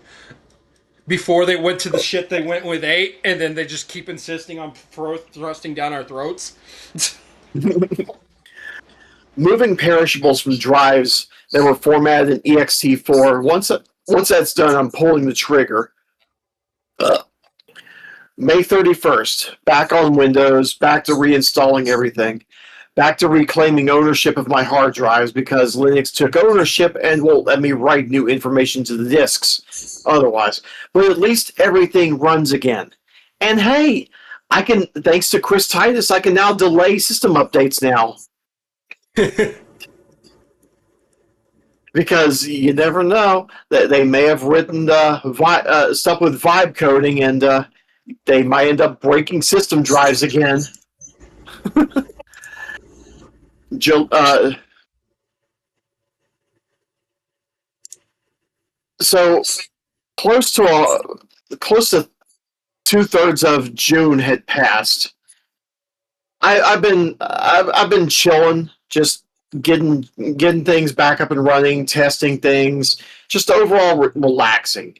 Before they went to the shit they went with 8, and then they just keep insisting on thrusting down our throats. Moving perishables from drives that were formatted in ext4. Once that's done, I'm pulling the trigger. May 31st, back on Windows, back to reinstalling everything. Back to reclaiming ownership of my hard drives because Linux took ownership and won't let me write new information to the disks otherwise. But at least everything runs again. And hey, thanks to Chris Titus, I can now delay system updates now. Because you never know, that they may have written stuff with vibe coding and they might end up breaking system drives again. So close to 2/3 of June had passed. I've been chilling, just getting things back up and running, testing things, just overall relaxing.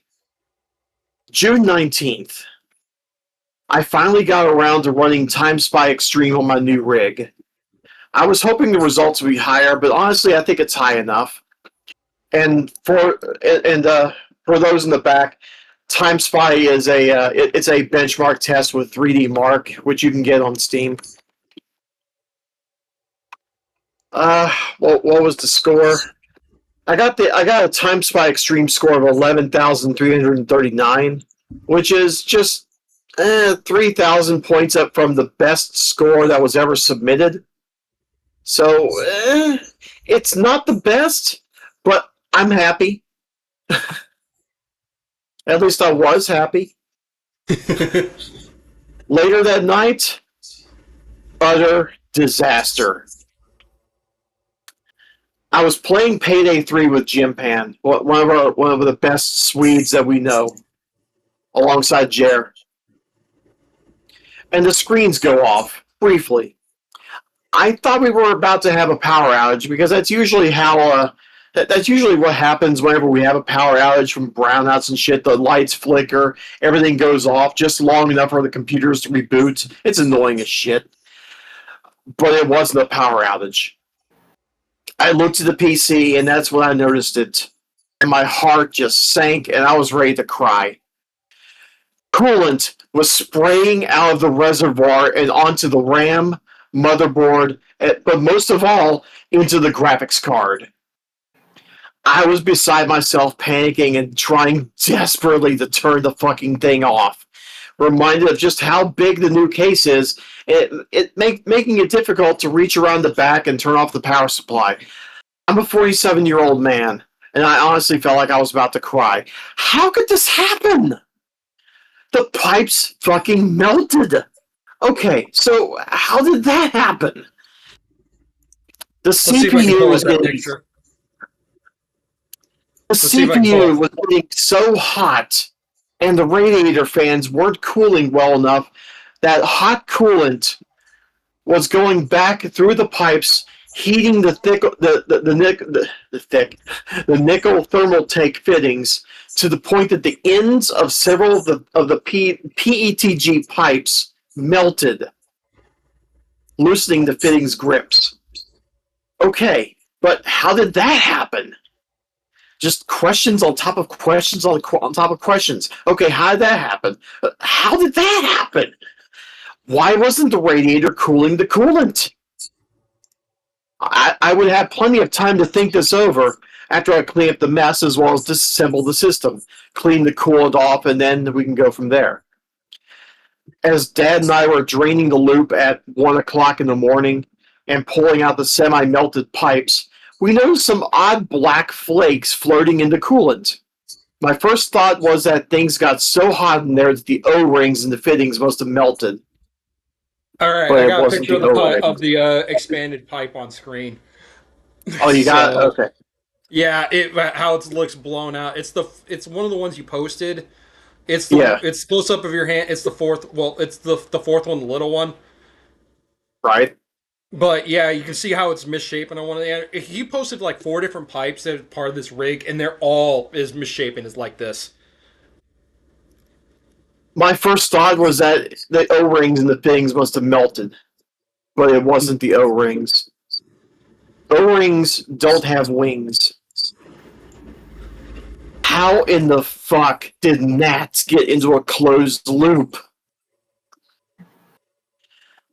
June 19th, I finally got around to running TimeSpy Extreme on my new rig. I was hoping the results would be higher, but honestly, I think it's high enough. And for those in the back, TimeSpy is it's a benchmark test with 3D Mark, which you can get on Steam. What was the score? I got a TimeSpy Extreme score of 11,339, which is just 3,000 points up from the best score that was ever submitted. So it's not the best, but I'm happy. At least I was happy. Later that night, utter disaster. I was playing Payday 3 with Jim Pan, one of the best Swedes that we know, alongside Jer. And the screens go off briefly. I thought we were about to have a power outage because that's usually what happens whenever we have a power outage from brownouts and shit. The lights flicker, everything goes off just long enough for the computers to reboot. It's annoying as shit. But it wasn't a power outage. I looked at the PC, and that's when I noticed it. And my heart just sank, and I was ready to cry. Coolant was spraying out of the reservoir and onto the RAM, motherboard, but most of all, into the graphics card. I was beside myself, panicking and trying desperately to turn the fucking thing off. Reminded of just how big the new case is, making it difficult to reach around the back and turn off the power supply. I'm a 47-year-old man, and I honestly felt like I was about to cry. How could this happen? The pipes fucking melted. Okay, so how did that happen? The Let's see if I can pull CPU up that picture. The see if I can pull CPU it. was getting so hot, and the radiator fans weren't cooling well enough that hot coolant was going back through the pipes, heating the nickel thermal tank fittings to the point that the ends of several of the PETG pipes melted, loosening the fittings grips. Okay, but how did that happen? Just questions on top of questions on top of questions. Okay, how did that happen? How did that happen? Why wasn't the radiator cooling the coolant? I would have plenty of time to think this over after I clean up the mess as well as disassemble the system, clean the coolant off, and then we can go from there. As Dad and I were draining the loop at 1 o'clock in the morning and pulling out the semi-melted pipes, we noticed some odd black flakes floating in the coolant. My first thought was that things got so hot in there that the O-rings and the fittings must have melted. All right, But I it got a wasn't picture of the the O-ring. expanded pipe on screen. Oh, you got it? So, Okay. Yeah, how it looks blown out. It's one of the ones you posted. It's close up of your hand. It's the fourth. Well, it's the fourth one, the little one. Right. But yeah, you can see how it's misshapen on one of the. He posted like 4 different pipes that are part of this rig, and they're all is misshapen is like this. My first thought was that the O-rings and the fittings must have melted, but it wasn't the O-rings. O-rings don't have wings. How in the fuck did gnats get into a closed loop?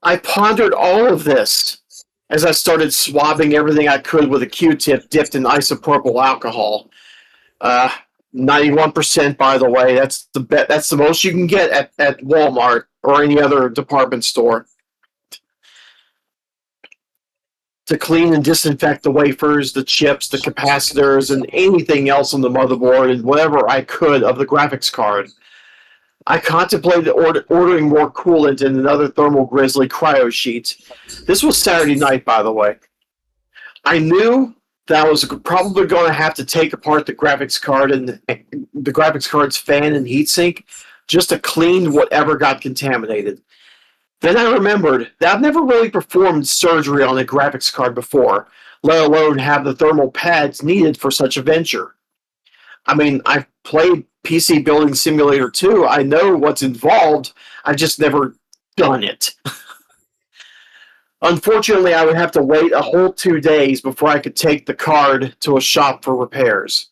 I pondered all of this as I started swabbing everything I could with a Q-tip dipped in isopropyl alcohol. 91%, by the way. That's the most you can get at Walmart or any other department store. To clean and disinfect the wafers, the chips, the capacitors, and anything else on the motherboard and whatever I could of the graphics card. I contemplated ordering more coolant and another Thermal Grizzly cryo sheet. This was Saturday night, by the way. I knew that I was probably going to have to take apart the graphics card and the graphics card's fan and heatsink just to clean whatever got contaminated. Then I remembered that I've never really performed surgery on a graphics card before, let alone have the thermal pads needed for such a venture. I mean, I've played PC Building Simulator 2. I know what's involved. I've just never done it. Unfortunately, I would have to wait a whole 2 days before I could take the card to a shop for repairs.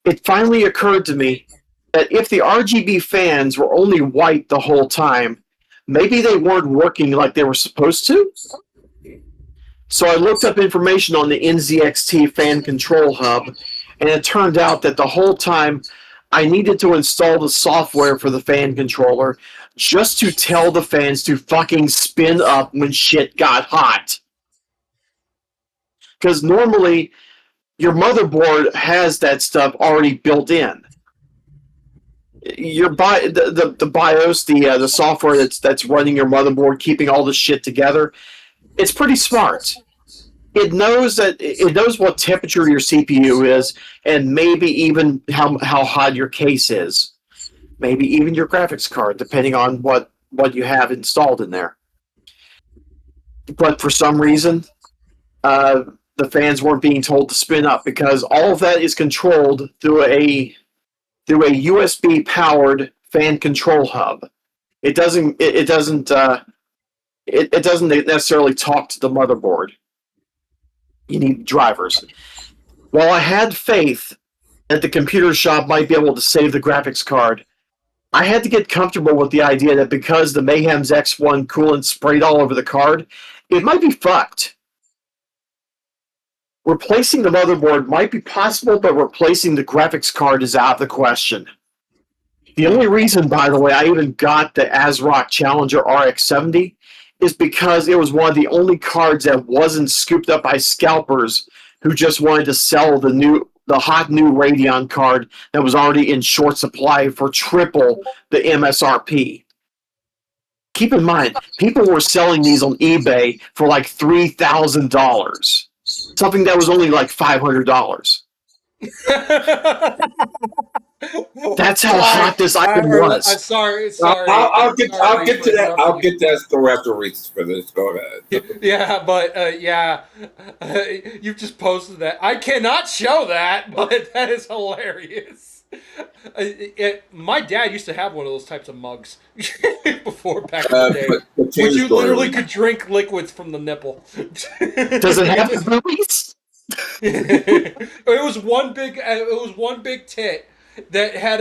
It finally occurred to me that if the RGB fans were only white the whole time, maybe they weren't working like they were supposed to? So I looked up information on the NZXT fan control hub, and it turned out that the whole time I needed to install the software for the fan controller just to tell the fans to fucking spin up when shit got hot. Because normally, your motherboard has that stuff already built in. The BIOS, the software that's running your motherboard, keeping all this shit together, it's pretty smart. it knows what temperature your CPU is, and maybe even how hot your case is, maybe even your graphics card, depending on what you have installed in there. But for some reason, the fans weren't being told to spin up because all of that is controlled through a USB powered fan control hub. It doesn't necessarily talk to the motherboard. You need drivers. While I had faith that the computer shop might be able to save the graphics card, I had to get comfortable with the idea that because the Mayhem's X1 coolant sprayed all over the card, it might be fucked. Replacing the motherboard might be possible, but replacing the graphics card is out of the question. The only reason, by the way, I even got the ASRock Challenger RX70 is because it was one of the only cards that wasn't scooped up by scalpers who just wanted to sell the hot new Radeon card that was already in short supply for triple the MSRP. Keep in mind, people were selling these on eBay for like $3,000. Something that was only like $500. That's how hot this item was. I'm sorry. I'll get to that. I'll get that story after Reese finishes. Go ahead. Yeah, but you just posted that. I cannot show that, but that is hilarious. My dad used to have one of those types of mugs before back in the day, which you literally could drink liquids from the nipple. Does it have the boobies? It was one big tit that had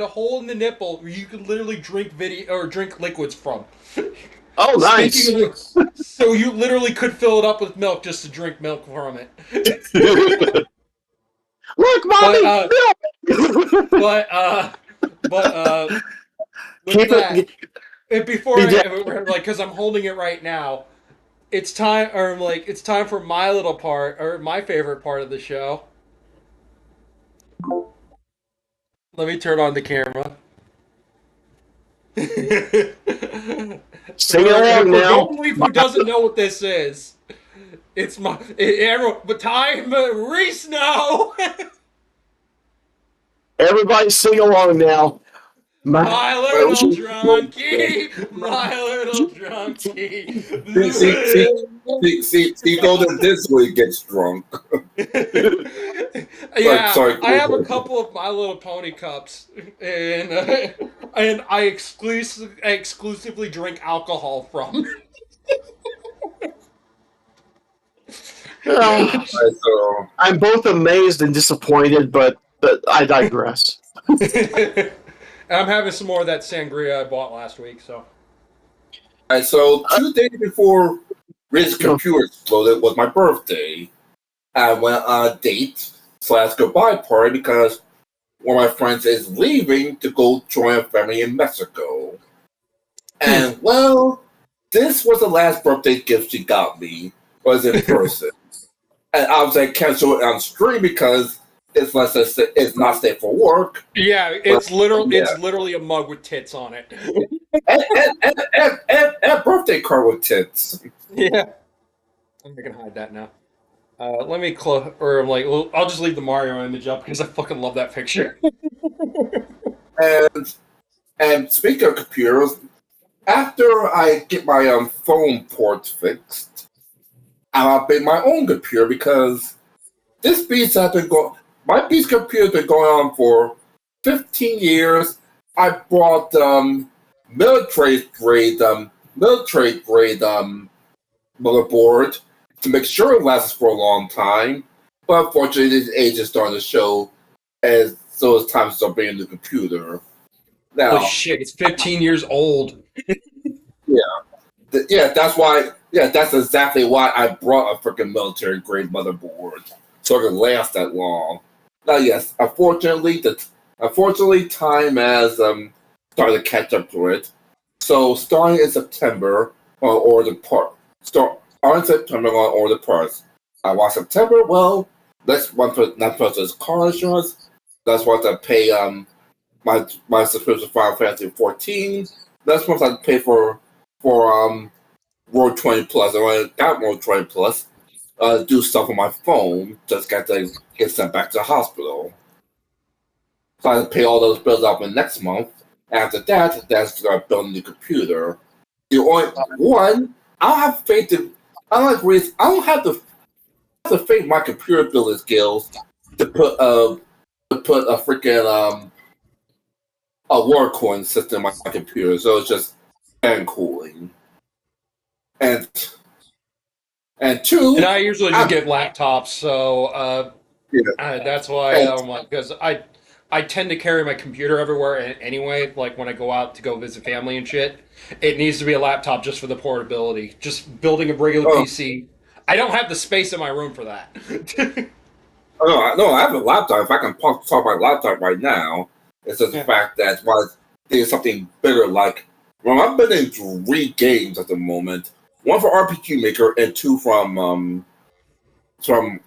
a hole in the nipple where you could literally drink liquids from. Oh, nice. So you literally could fill it up with milk just to drink milk from it. Look, mommy, milk. With that, because I'm holding it right now, it's time for my little part, or my favorite part of the show. Let me turn on the camera. Sing along now. Who doesn't know what this is? It's everyone, but time Reese now. Everybody sing along now. My little drunkie, my little drunkie. See, Golden this way gets drunk. Yeah, sorry, I have a couple of My Little Pony cups, and I exclusively drink alcohol from. So I'm both amazed and disappointed, but I digress. And I'm having some more of that sangria I bought last week. So 2 days before Riz's computer exploded was my birthday. I went on a date/goodbye party because one of my friends is leaving to go join a family in Mexico. And well, this was the last birthday gift she got me. Was in person. And I was like, cancel it on stream because it's not safe for work. Yeah, it's literally a mug with tits on it. and a birthday card with tits. Yeah, I'm gonna hide that now. Let me I'll just leave the Mario image up because I fucking love that picture. and speaking of computers, after I get my phone port fixed, I'll update my own computer because this beast has been going. My beast computer has been going on for 15 years. I bought military grade motherboard to make sure it lasts for a long time. But unfortunately, this age is starting to show, as so it's time to start bringing the computer. Now, Holy shit! It's 15 years old. That's why. Yeah, that's exactly why I brought a freaking military grade motherboard, so it can last that long. Now, yes, unfortunately, time has started to catch up to it. So, starting in September, I'll order the part. Starting September, I'll order the parts. I want September. Well, let's not put this car insurance. That's what I pay my subscription for Final Fantasy 14. That's what I pay for Road 20 Plus. And when I got Road 20 Plus, do stuff on my phone, just got to get sent back to the hospital. So I pay all those bills out in next month. After that, that's start building the computer. The only one, I don't have faith in, I like Reese, I don't have the faith in my computer building skills to put a freaking a water cooling system in my computer. So it's just fan cooling. And two, And I usually just get laptops, so yeah. that's why I'm like, because I tend to carry my computer everywhere anyway. Like when I go out to go visit family and shit, it needs to be a laptop just for the portability. Just building a regular PC, I don't have the space in my room for that. No, I have a laptop. If I can talk my laptop right now, it's just the fact that why there's something bigger. Like, well, I'm building 3 games at the moment. One for RPG Maker and 2 from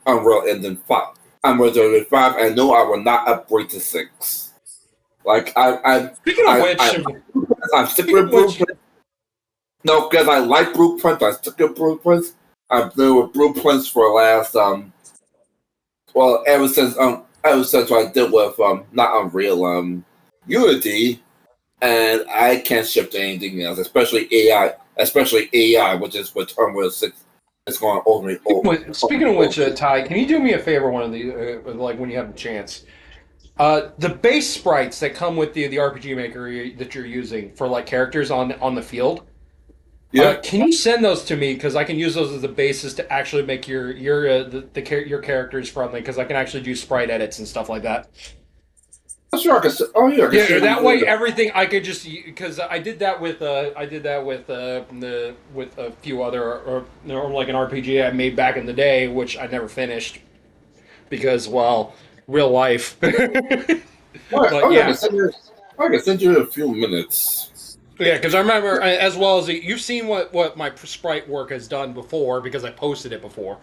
Unreal Engine 5. Unreal Engine 5. I know I will not upgrade to 6. Like Speaking of which, I'm sticking with Blueprint. No, because I like Blueprint. I stick with Blueprints. I've been with Blueprints for the last well, ever since what I did with not Unreal, Unity, and I can't shift to anything else, especially AI, which is what Unreal 6 is going to ultimately. speaking of which, Ty, can you do me a favor? One of the like when you have the chance, the base sprites that come with the RPG Maker that you're using for like characters on the field. Yeah. Can you send those to me? Because I can use those as a basis to actually make your your characters friendly. Because I can actually do sprite edits and stuff like that. Sure, I can. Oh yeah. Yeah, that way everything I could just because I did that with with a few other or like an RPG I made back in the day, which I never finished because well, real life. But yeah. I can send you in a few minutes. Yeah, because I remember, as well as you've seen what my sprite work has done before, because I posted it before.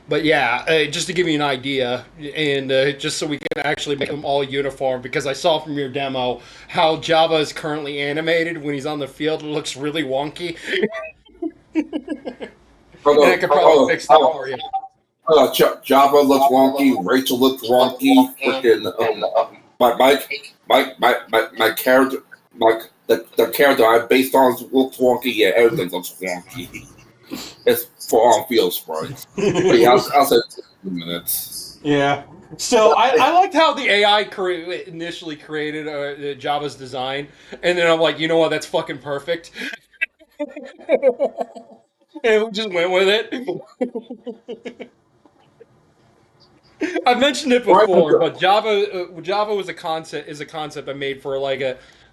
But yeah, just to give you an idea, and just so we can actually make them all uniform, because I saw from your demo how Java is currently animated when he's on the field. It looks really wonky. And I could probably fix that for you. Java looks wonky. Rachel looks wonky. Freaking my character, the character I based on looks wonky. Yeah, everything looks wonky. It's for on field sprites. But yeah, I'll say 2 minutes. Yeah. So I liked how the AI initially created Java's design, and then I'm like, you know what? That's fucking perfect. And we just went with it. I mentioned it before, but Java was a concept I made for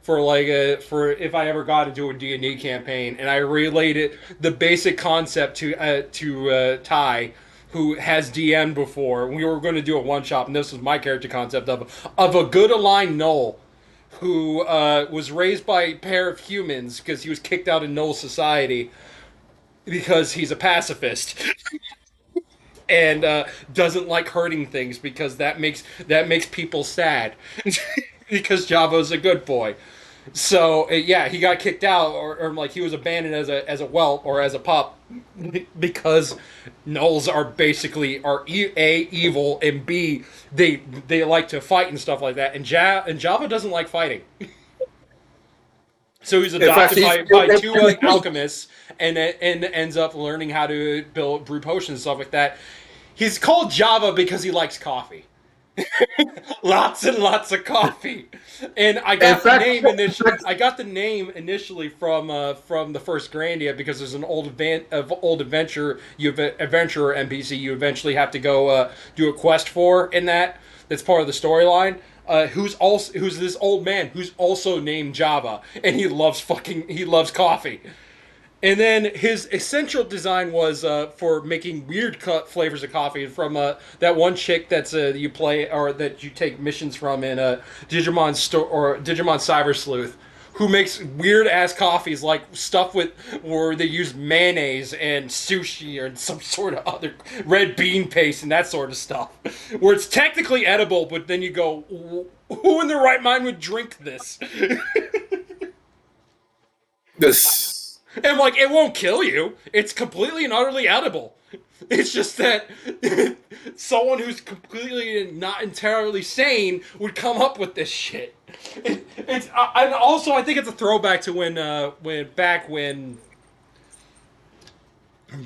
for if I ever got into a D&D campaign, and I related the basic concept to Ty, who has DM'd before. We were going to do a one shot, and this was my character concept of a good aligned gnoll who was raised by a pair of humans because he was kicked out of gnoll society because he's a pacifist. And doesn't like hurting things because that makes people sad because Java's a good boy. So yeah, he got kicked out or like he was abandoned as a whelp or as a pup because gnolls are basically evil and B they like to fight and stuff like that and Java doesn't like fighting. So he's adopted by two alchemists and ends up learning how to brew potions and stuff like that. He's called Java because he likes coffee. Lots and lots of coffee. And I got the name initially. I got the name initially from the first Grandia because there's an old adventure adventurer NPC you eventually have to go do a quest for in that. That's part of the storyline. Who's this old man who's also named Java, and he loves coffee. And then his essential design was for making weird cut flavors of coffee from that one chick that's you play or that you take missions from in Digimon Cyber Sleuth, who makes weird ass coffees like stuff where they use mayonnaise and sushi or some sort of other red bean paste and that sort of stuff, where it's technically edible, but then you go, who in their right mind would drink this? This And like, it won't kill you. It's completely and utterly edible. It's just that someone who's completely not entirely sane would come up with this shit. And also I think it's a throwback to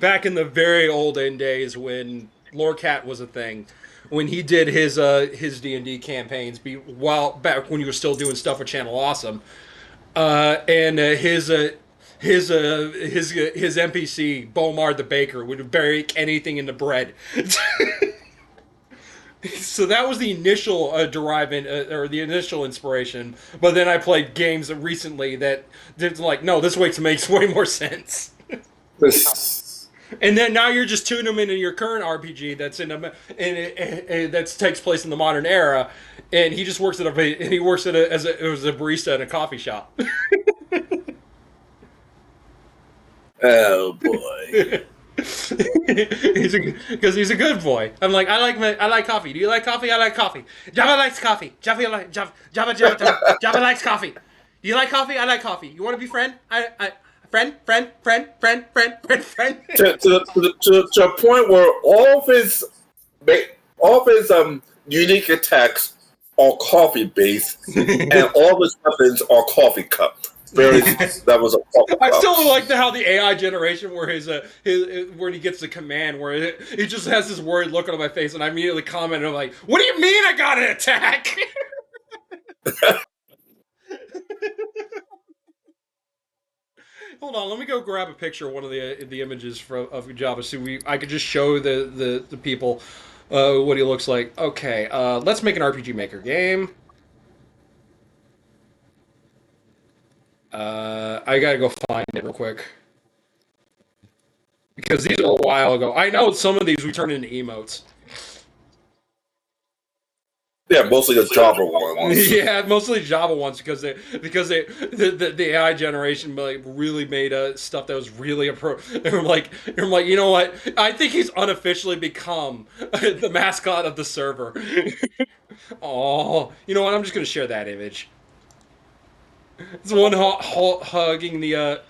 back in the very olden days when Lorcat was a thing, when he did his D&D campaigns, while back when he was still doing stuff with Channel Awesome, and his NPC Bomar the baker would bake anything in the bread. So that was the initial deriving or the initial inspiration. But then I played games recently that did like, no, this makes way more sense. And then now you're just tuning them into your current RPG that's that takes place in the modern era, and he just works at as a barista in a coffee shop. Oh boy. Because he's a good boy. I'm like, I like coffee. Do you like coffee? I like coffee. Java likes coffee. Java likes coffee. Do you like coffee? I like coffee. You want to be friend? Friend. To a point where all of his unique attacks are coffee based, and all his weapons are coffee cup. That was a coffee I cup. still like how the AI generation where his where he gets the command where he just has this worried look on my face, and I immediately comment and I'm like, "What do you mean I got an attack?" Hold on, let me go grab a picture of one of the images of Java, so I could just show the people what he looks like. Okay, let's make an RPG Maker game. I gotta go find it real quick because these are a while ago. I know some of these we turned into emotes. Yeah, mostly the Java ones. Yeah, mostly Java ones because the AI generation like really made stuff that was really appropriate. I'm like, you know what? I think he's unofficially become the mascot of the server. Oh, you know what? I'm just gonna share that image. It's one hugging the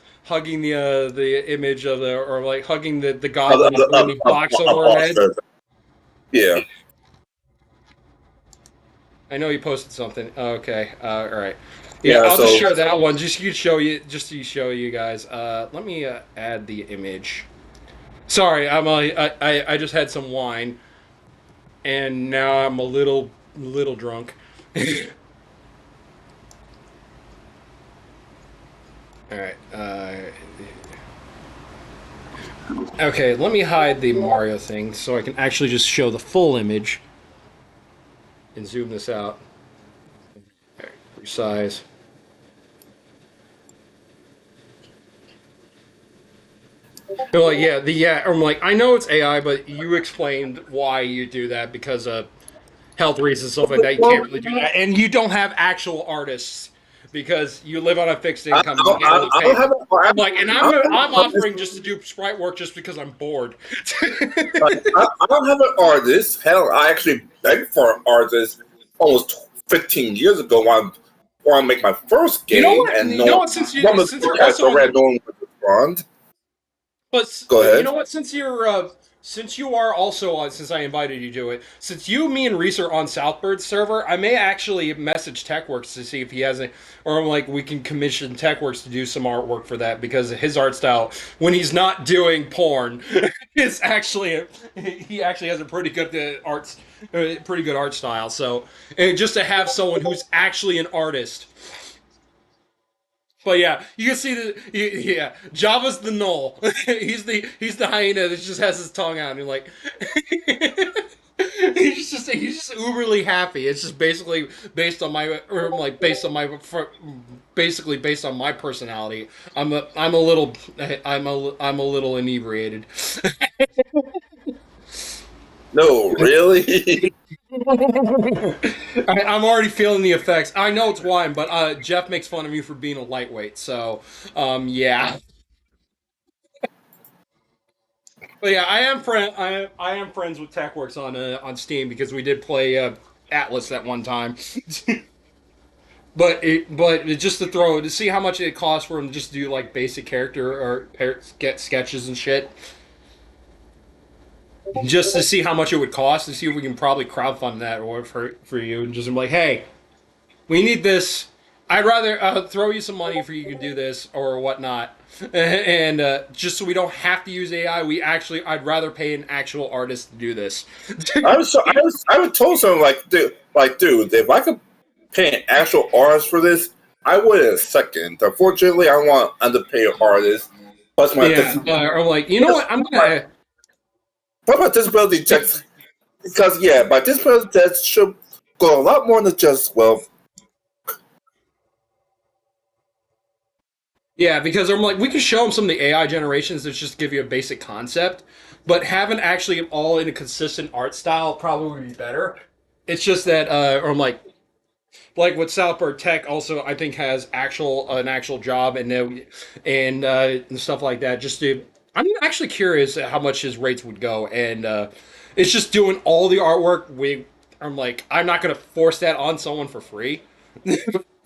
image of or like hugging the goblin with the box over her head. Yeah. I know you posted something. Okay, all right. Yeah, I'll so, just share that one just to show you guys. Let me add the image. Sorry, I just had some wine, and now I'm a little drunk. All right. Okay, let me hide the Mario thing so I can actually just show the full image and zoom this out. All right, resize. They're like, I'm like, I know it's AI, but you explained why you do that because of health reasons, stuff like that. You can't really do that, and you don't have actual artists because you live on a fixed income. You can't really pay. I'm like, and I'm offering just to do sprite work just because I'm bored. I don't have an artist. Hell, I actually begged for an artist almost 15 years ago when I make my first game. Since you're also respond. But go ahead. You know what? Since you are also since I invited you to it, since me and Reese are on Southbird's server, I may actually message TechWorks to see if he has or like we can commission TechWorks to do some artwork for that because his art style, when he's not doing porn, is actually he actually has a pretty good art style. So just to have someone who's actually an artist. But yeah, you can see Java's the gnoll. he's the hyena that just has his tongue out and like he's just uberly happy. It's just basically based on my personality. I'm a little inebriated. No, really? I'm already feeling the effects. I know it's wine, but Jeff makes fun of me for being a lightweight. So, yeah. But yeah, I am friends with TechWorks on Steam because we did play Atlas that one time. but just to see how much it costs for him just to do like basic character or get sketches and shit, just to see how much it would cost to see if we can probably crowdfund that or for you and just be like, hey, we need this. I'd rather throw you some money for you to do this or whatnot, and just so we don't have to use AI, I'd rather pay an actual artist to do this. I was told something dude, if I could pay an actual artist for this, I would in a second. Unfortunately, I want underpaid artists. Plus my I'm like, you know what? I'm gonna. What about disability checks? Because my disability checks should go a lot more than just Yeah, because I'm like, we could show them some of the AI generations that just give you a basic concept, but having actually all in a consistent art style probably would be better. It's just that, or I'm like what South Park Tech also I think has an actual job and stuff like that. I'm actually curious at how much his rates would go, and it's just doing all the artwork. I'm like, I'm not gonna force that on someone for free.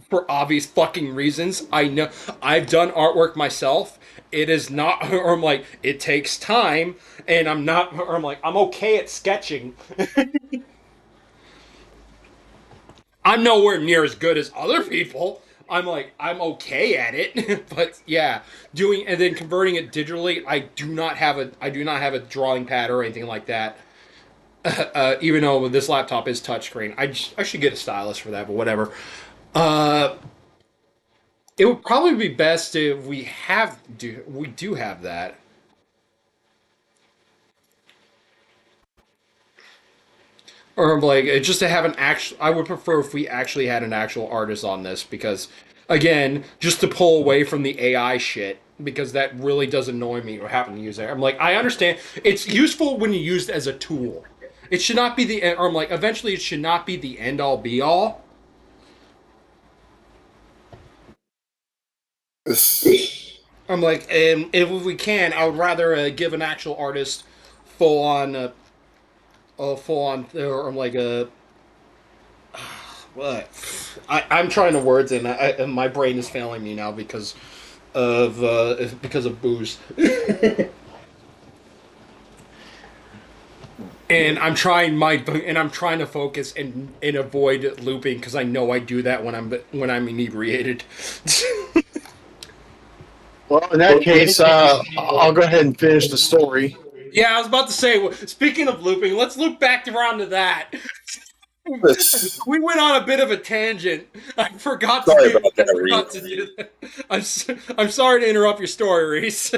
For obvious fucking reasons. I know I've done artwork myself. It is not, or I'm like, it takes time, and I'm not, or I'm like, I'm okay at sketching. I'm nowhere near as good as other people. I'm like, I'm okay at it, but yeah, doing and then converting it digitally, I do not have a drawing pad or anything like that. Even though this laptop is touchscreen, I should get a stylus for that, but whatever. Uh, It would probably be best if we do have that. Or like just to have an actual I would prefer if we actually had an actual artist on this because again, just to pull away from the AI shit because that really does annoy me or happen to use it. I'm like, I understand it's useful when you used as a tool. It should not be or I'm like eventually it should not be the end all be all. I'm like, if we can, I would rather give an actual artist full on, or I'm like what? I'm trying to words and my brain is failing me now because of booze. And I'm trying to focus and avoid looping because I know I do that when I'm inebriated. Well, in that case, I'll go ahead and finish the story. Yeah, I was about to say. Speaking of looping, let's loop back around to that. We went on a bit of a tangent. I forgot sorry to about that, do that. I'm sorry to interrupt your story, Reese.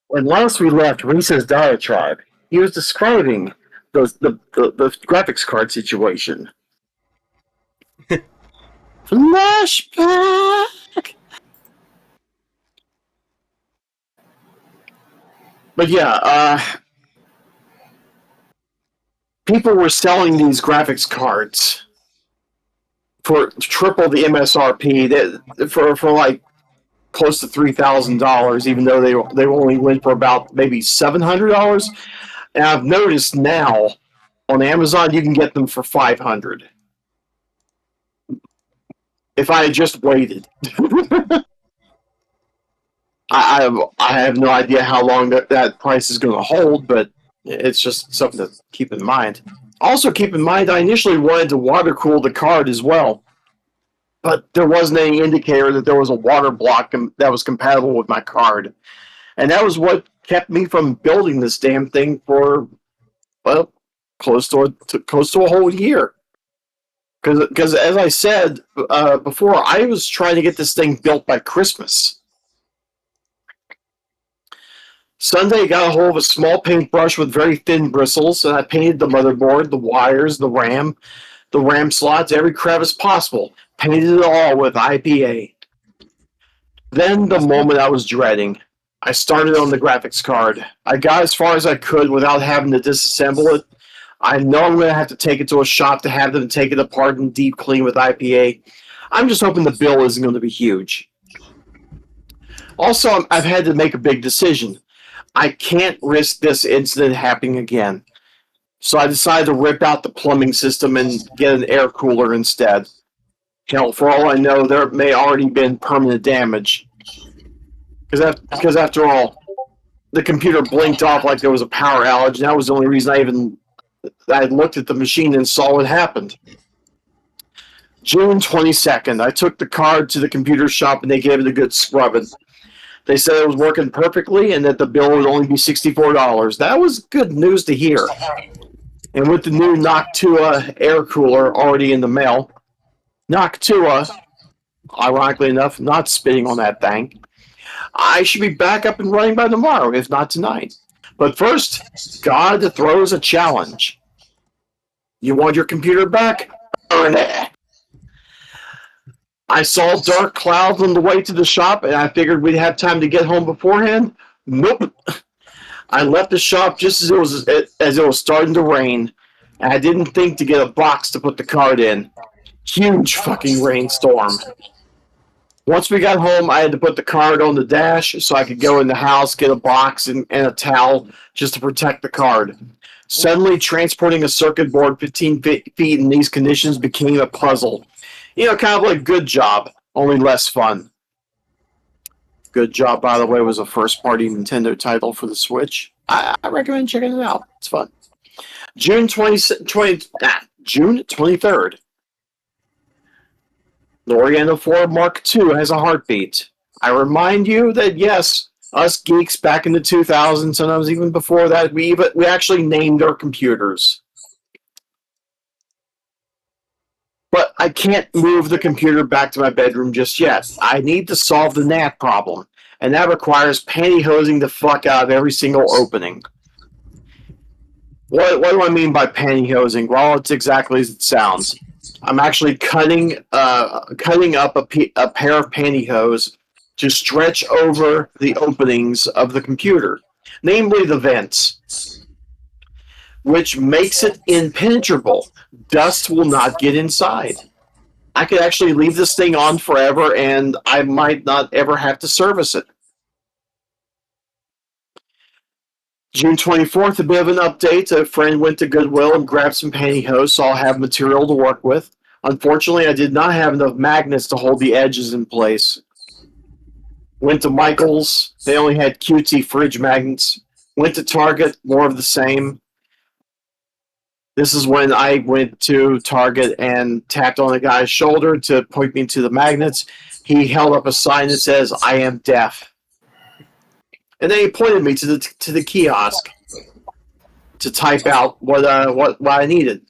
When last we left Reese's diatribe, he was describing the graphics card situation. Flashback! But yeah, people were selling these graphics cards for triple the MSRP for like close to $3,000, even though they only went for about maybe $700. And I've noticed now on Amazon you can get them for $500. If I had just waited. I have no idea how long that price is going to hold, but it's just something to keep in mind. Also, keep in mind, I initially wanted to water cool the card as well, but there wasn't any indicator that there was a water block that was compatible with my card, and that was what kept me from building this damn thing for close to a whole year. Because as I said before, I was trying to get this thing built by Christmas. Sunday, I got a hold of a small paintbrush with very thin bristles, and I painted the motherboard, the wires, the RAM slots, every crevice possible. Painted it all with IPA. Then the moment I was dreading. I started on the graphics card. I got as far as I could without having to disassemble it. I know I'm going to have to take it to a shop to have them take it apart and deep clean with IPA. I'm just hoping the bill isn't going to be huge. Also, I've had to make a big decision. I can't risk this incident happening again. So I decided to rip out the plumbing system and get an air cooler instead. Hell, for all I know, there may already been permanent damage. Because after all, the computer blinked off like there was a power outage, and that was the only reason I looked at the machine and saw what happened. June 22nd, I took the card to the computer shop and they gave it a good scrubbing. They said it was working perfectly and that the bill would only be $64. That was good news to hear. And with the new Noctua air cooler already in the mail, Noctua, ironically enough, not spitting on that thing, I should be back up and running by tomorrow, if not tonight. But first, God throws a challenge. You want your computer back? Earn it. I saw dark clouds on the way to the shop, and I figured we'd have time to get home beforehand. Nope. I left the shop just as it was starting to rain, and I didn't think to get a box to put the card in. Huge fucking rainstorm. Once we got home, I had to put the card on the dash so I could go in the house, get a box and a towel just to protect the card. Suddenly, transporting a circuit board 15 feet in these conditions became a puzzle. You know, kind of like Good Job, only less fun. Good Job, by the way, was a first-party Nintendo title for the Switch. I recommend checking it out. It's fun. June 23rd. The Oriental 4 Mark II has a heartbeat. I remind you that, yes, us geeks back in the 2000s, sometimes even before that, we actually named our computers. But I can't move the computer back to my bedroom just yet. I need to solve the NAT problem, and that requires pantyhosing the fuck out of every single opening. What do I mean by pantyhosing? Well, it's exactly as it sounds. I'm actually cutting up a pair of pantyhose to stretch over the openings of the computer, namely the vents, which makes it impenetrable. Dust will not get inside. I could actually leave this thing on forever, and I might not ever have to service it. June 24th, a bit of an update. A friend went to Goodwill and grabbed some pantyhose, so I'll have material to work with. Unfortunately, I did not have enough magnets to hold the edges in place. Went to Michael's. They only had QT fridge magnets. Went to Target, more of the same. This is when I went to Target and tapped on a guy's shoulder to point me to the magnets. He held up a sign that says, "I am deaf." And then he pointed me to the kiosk to type out what I needed.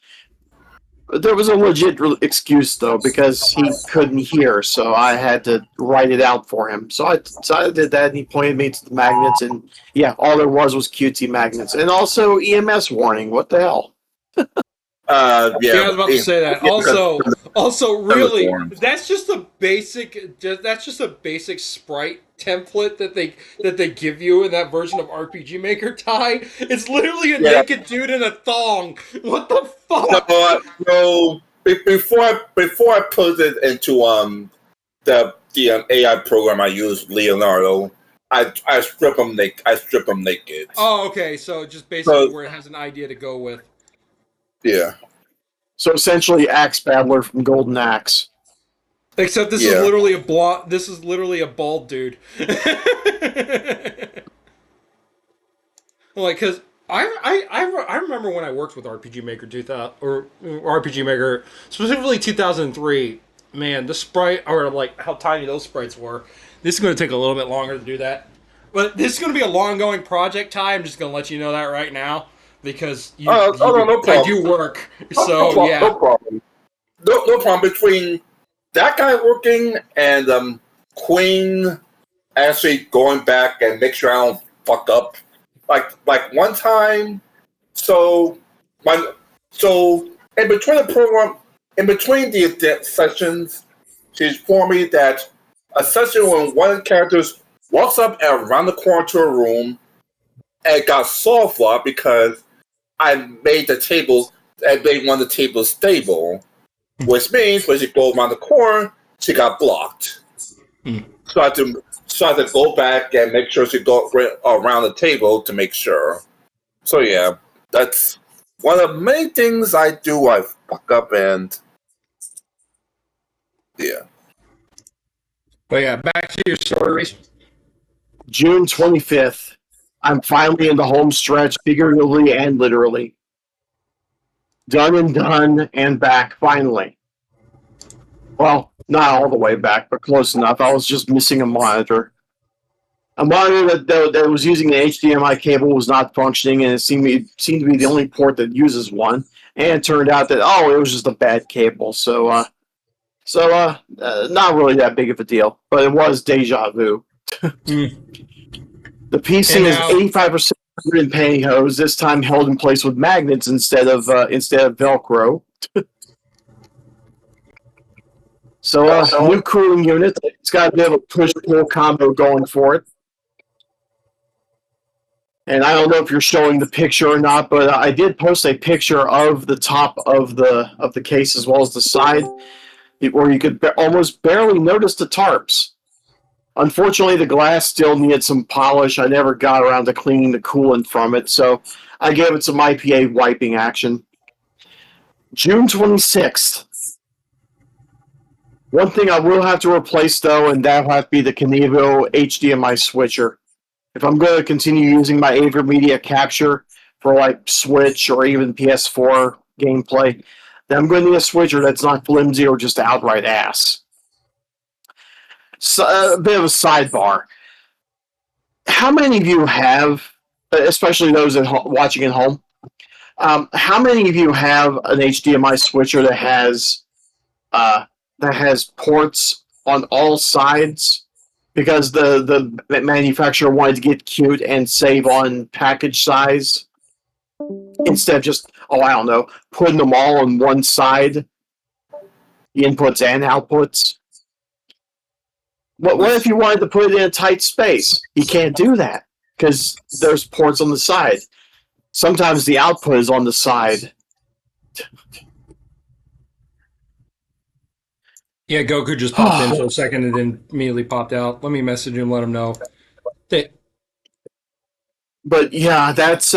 There was a legit excuse, though, because he couldn't hear, so I had to write it out for him. So I did that, and he pointed me to the magnets, and yeah, all there was QT magnets. And also EMS warning. What the hell? Yeah, I was about to say that. Also, really, that's just a basic sprite template that they give you in that version of RPG Maker. Ty, it's literally a naked dude in a thong. What the fuck? No, before I put it into the AI program I use, Leonardo, I strip them naked. Oh, okay. So just basically where it has an idea to go with. Yeah. So essentially, Axe Battler from Golden Axe. Except this is literally a blonde. This is literally a bald dude. Like, cause I remember when I worked with RPG Maker 2000 or RPG Maker specifically 2003. Man, the sprite or like how tiny those sprites were. This is going to take a little bit longer to do that, but this is going to be a long-going project. Ty, I'm just going to let you know that right now. Because no problem. I do work, so no problem. No problem between that guy working and Queen actually going back and make sure I don't fuck up. Like one time, so in between the program, in between the sessions, she informed me that a session when one character walks up and around the corner to a room and got solved up because I made one of the tables stable, which means when she goes around the corner, she got blocked. So I had to go back and make sure she go around the table to make sure. So yeah, that's one of the main things I do, I fuck up, and yeah. But yeah, back to your stories. June 25th. I'm finally in the home stretch, figuratively and literally. Done and done and back, finally. Well, not all the way back, but close enough. I was just missing a monitor. A monitor that was using an HDMI cable was not functioning, and it seemed to be the only port that uses one. And it turned out that, it was just a bad cable. So not really that big of a deal, but it was deja vu. The PC is 85% in pantyhose, this time held in place with magnets instead of Velcro. So, new cooling unit. It's got a bit of a push-pull combo going for it. And I don't know if you're showing the picture or not, but I did post a picture of the top of the case as well as the side, where you could almost barely notice the tarps. Unfortunately, the glass still needed some polish. I never got around to cleaning the coolant from it, so I gave it some IPA wiping action. June 26th. One thing I will have to replace, though, and that'll have to be the Kinevo HDMI switcher. If I'm going to continue using my AverMedia capture for like Switch or even PS4 gameplay, then I'm going to need a switcher that's not flimsy or just outright ass. So, a bit of a sidebar. How many of you have, especially those watching at home, how many of you have an HDMI switcher that has ports on all sides? Because the manufacturer wanted to get cute and save on package size instead of just, putting them all on one side, the inputs and outputs. What if you wanted to put it in a tight space? You can't do that because there's ports on the side. Sometimes the output is on the side. Yeah, Goku just popped in for a second and then immediately popped out. Let me message him, let him know. But yeah, that's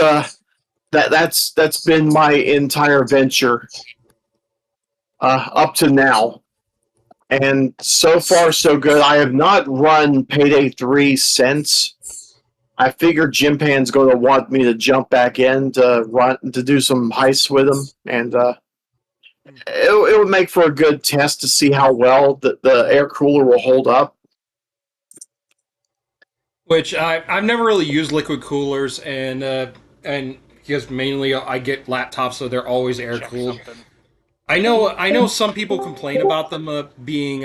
been my entire venture up to now. And so far, so good. I have not run Payday 3 since. I figured Jimpan's going to want me to jump back in to do some heists with him, and it would make for a good test to see how well the air cooler will hold up. Which I've never really used liquid coolers, and because mainly I get laptops, so they're always air cooled. I know some people complain about them being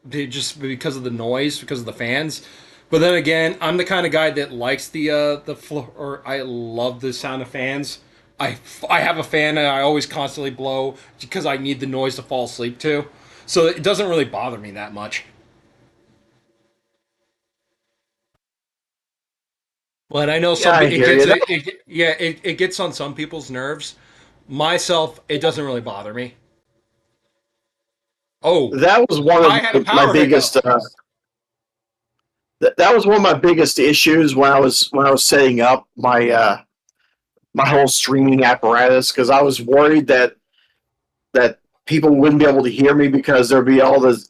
just because of the noise, because of the fans. But then again, I'm the kind of guy that likes the floor. Or I love the sound of fans. I have a fan that I always constantly blow because I need the noise to fall asleep to. So it doesn't really bother me that much. But I know it gets on some people's nerves. Myself, it doesn't really bother me. Oh, that was one of my biggest. That was one of my biggest issues when I was setting up my my whole streaming apparatus, because I was worried that people wouldn't be able to hear me because there'd be all this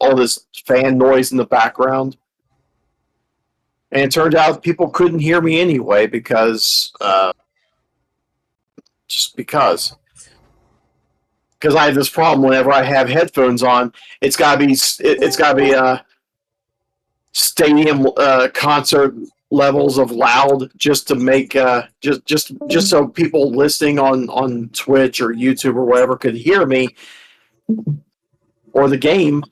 fan noise in the background. And it turned out people couldn't hear me anyway because I have this problem whenever I have headphones on. It's gotta be stadium concert levels of loud just to make just so people listening on Twitch or YouTube or whatever could hear me or the game.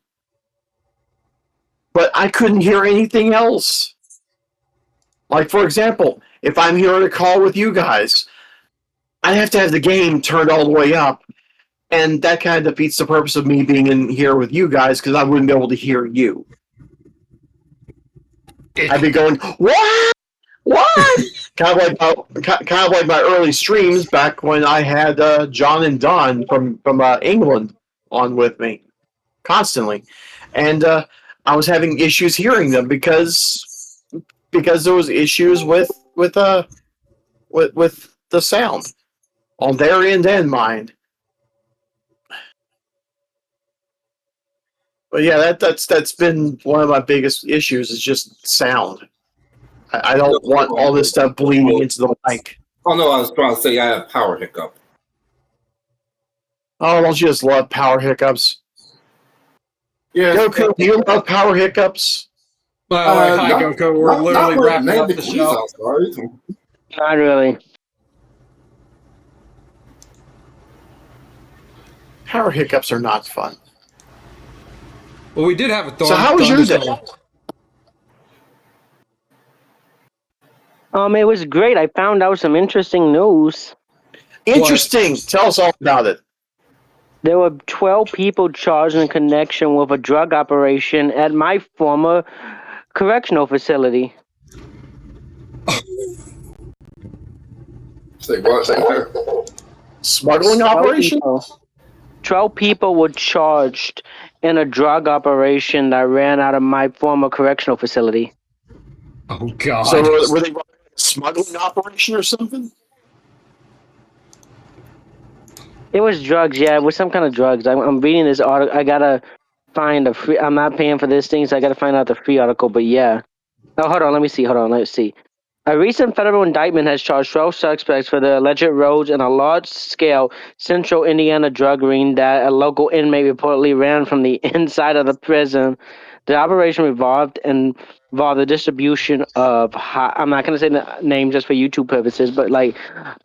But I couldn't hear anything else. Like, for example, if I'm here on a call with you guys, I have to have the game turned all the way up, and that kind of defeats the purpose of me being in here with you guys because I wouldn't be able to hear you. I'd be going, what? kind of like my early streams back when I had John and Don from England on with me constantly, and I was having issues hearing them because there was issues with the sound. on their end and mine. But yeah, that's been one of my biggest issues is just sound. I don't want all this stuff bleeding into the mic. Oh no, I was trying to say I have power hiccup. Oh, don't you just love power hiccups? Yes, Goku, do you love power hiccups? By the way, hi not, Goku. We're not, literally not with wrapping up Nancy the Police show. House, sorry. Not really. Power hiccups are not fun. Well, we did have a So how was your day? It was great. I found out some interesting news. Interesting. Tell us all about it. There were 12 people charged in connection with a drug operation at my former correctional facility. Say what? Smuggling 12 operation? people. 12 people were charged in a drug operation that ran out of my former correctional facility. Oh God! So were they running a smuggling operation or something? It was drugs, yeah. It was some kind of drugs. I'm reading this article. I gotta find a free. I'm not paying for this thing, so I gotta find out the free article. But yeah. Oh, hold on. Let me see. Let's see. A recent federal indictment has charged 12 suspects for the alleged roles in a large-scale central Indiana drug ring that a local inmate reportedly ran from the inside of the prison. The operation involved the distribution of high. I'm not gonna say the name just for YouTube purposes, but like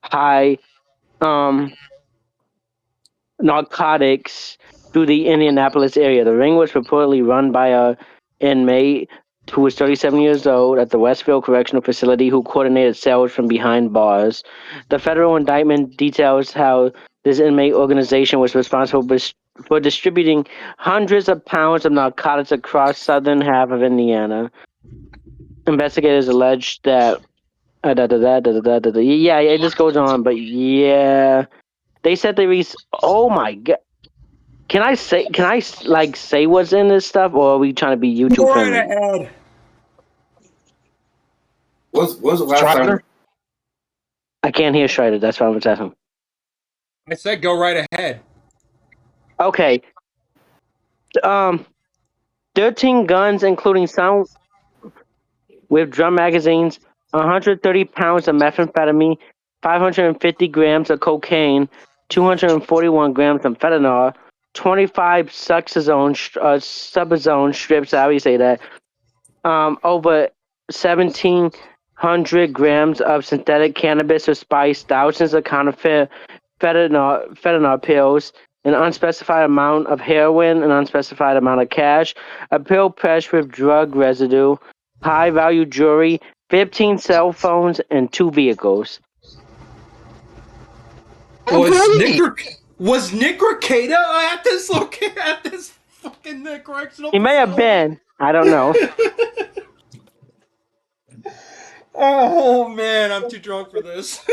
high narcotics through the Indianapolis area. The ring was purportedly run by a inmate who was 37 years old at the Westfield Correctional Facility who coordinated sales from behind bars. The federal indictment details how this inmate organization was responsible for distributing hundreds of pounds of narcotics across southern half of Indiana. Investigators alleged that yeah, it just goes on, but yeah, they said they oh my god. Can I say what's in this stuff, or are we trying to be YouTube Go right friendly? ahead. What's the last time? I can't hear Strider. That's why I'm asking. I said go right ahead. Okay. 13 guns, including some with drum magazines, 130 pounds of methamphetamine, 550 grams of cocaine, 241 grams of fentanyl, 25 subazone strips. How do you say that? Over 1,700 grams of synthetic cannabis or spice, thousands of counterfeit fentanyl pills, an unspecified amount of heroin, an unspecified amount of cash, a pill pressed with drug residue, high-value jewelry, 15 cell phones, and 2 vehicles. Was Nick Rekieta at this fucking correctional He may have facility? been. I don't know. Oh man, I'm too drunk for this.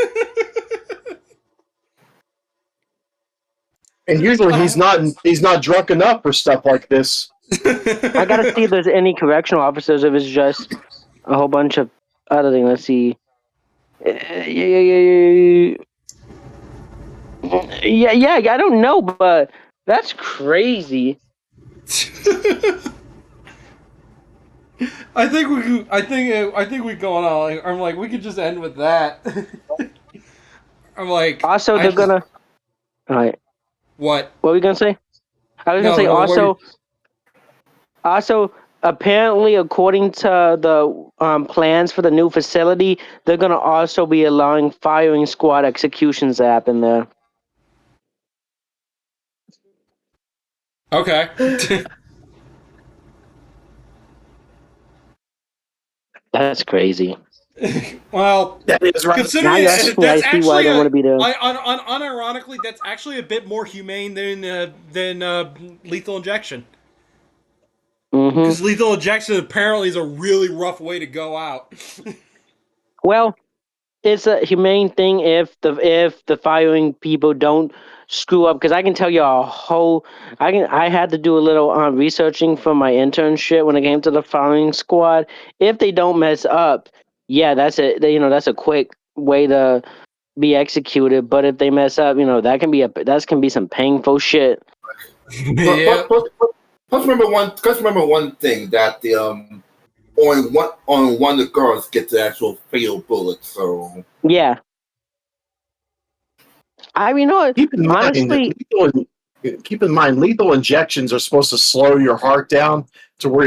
And usually he's not drunk enough for stuff like this. I gotta see if there's any correctional officers, if it's just a whole bunch of other things. Let's see. Yeah, I don't know, but that's crazy. I think we go on. I'm like, we could just end with that. I'm like, Also, they're gonna. All right. What? What were we gonna say? I was gonna say also, apparently, according to the plans for the new facility, they're gonna also be allowing firing squad executions to happen there. Okay. That's crazy. Well, That is right. considering I that's see why I actually don't want to be there. unironically, that's actually a bit more humane than lethal injection. Mm-hmm. Because lethal injection apparently is a really rough way to go out. Well, it's a humane thing if the firing people don't screw up, because I can tell you I had to do a little researching for my internship when it came to the firing squad. If they don't mess up, yeah, that's it. That's a quick way to be executed. But if they mess up, that can be some painful shit. Yeah. Let's remember one thing that the on one of the guards get the actual fatal bullet. So Yeah, Keep in mind, honestly, lethal injections are supposed to slow your heart down to where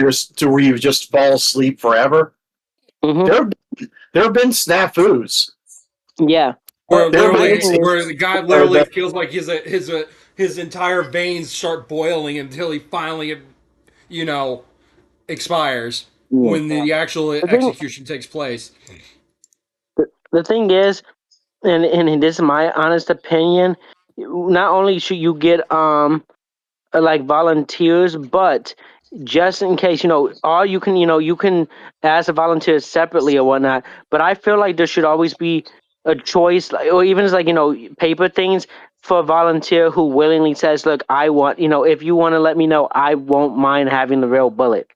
you just fall asleep forever. hmm There have been snafus. yeah. Where But my literally, thing is, where the guy literally feels like his entire veins start boiling until he finally, expires yeah. when the actual the thing, execution takes place. the thing is, and this is my honest opinion. Not only should you get like volunteers, but just in case, all you can ask the volunteers separately or whatnot. But I feel like there should always be a choice, or even as like paper things for a volunteer who willingly says, "Look, I want if you want to let me know, I won't mind having the real bullet."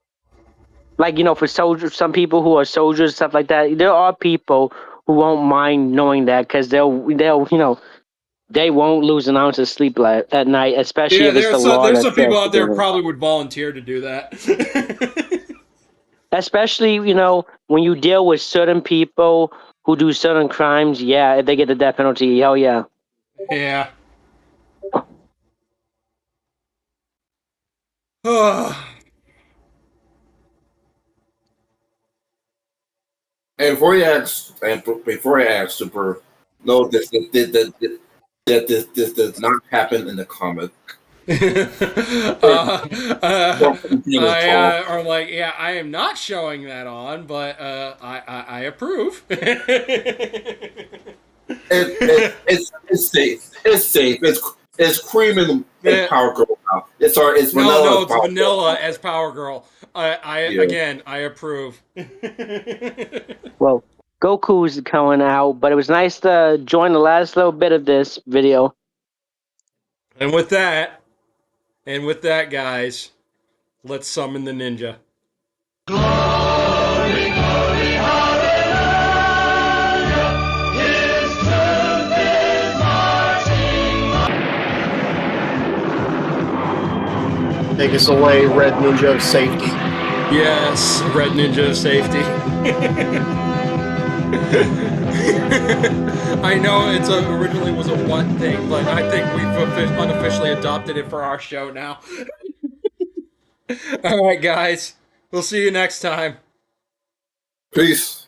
Like for soldiers, some people who are soldiers, stuff like that. There are people who won't mind knowing that because they'll they won't lose an ounce of sleep at night, especially Yeah, if it's the law there's that some says people to out there do who it. probably would volunteer to do that. Especially, when you deal with certain people who do certain crimes, yeah, if they get the death penalty, hell yeah. Yeah. before you ask, Super, no, this does not happen in the comic. I are like, yeah, I am not showing that on, but I approve. It's safe. It's safe. It's Cream and Yeah. Power Girl now. It's No, Vanilla as it's Power Girl Vanilla now. as Power Girl. Yeah. Again, I approve. Well, Goku's coming out, but it was nice to join the last little bit of this video. And with that, guys, let's summon the ninja. Take us away, Red Ninja of Safety. Yes, Red Ninja of Safety. I know originally was a one thing, but I think we've unofficially adopted it for our show now. All right, guys. We'll see you next time. Peace.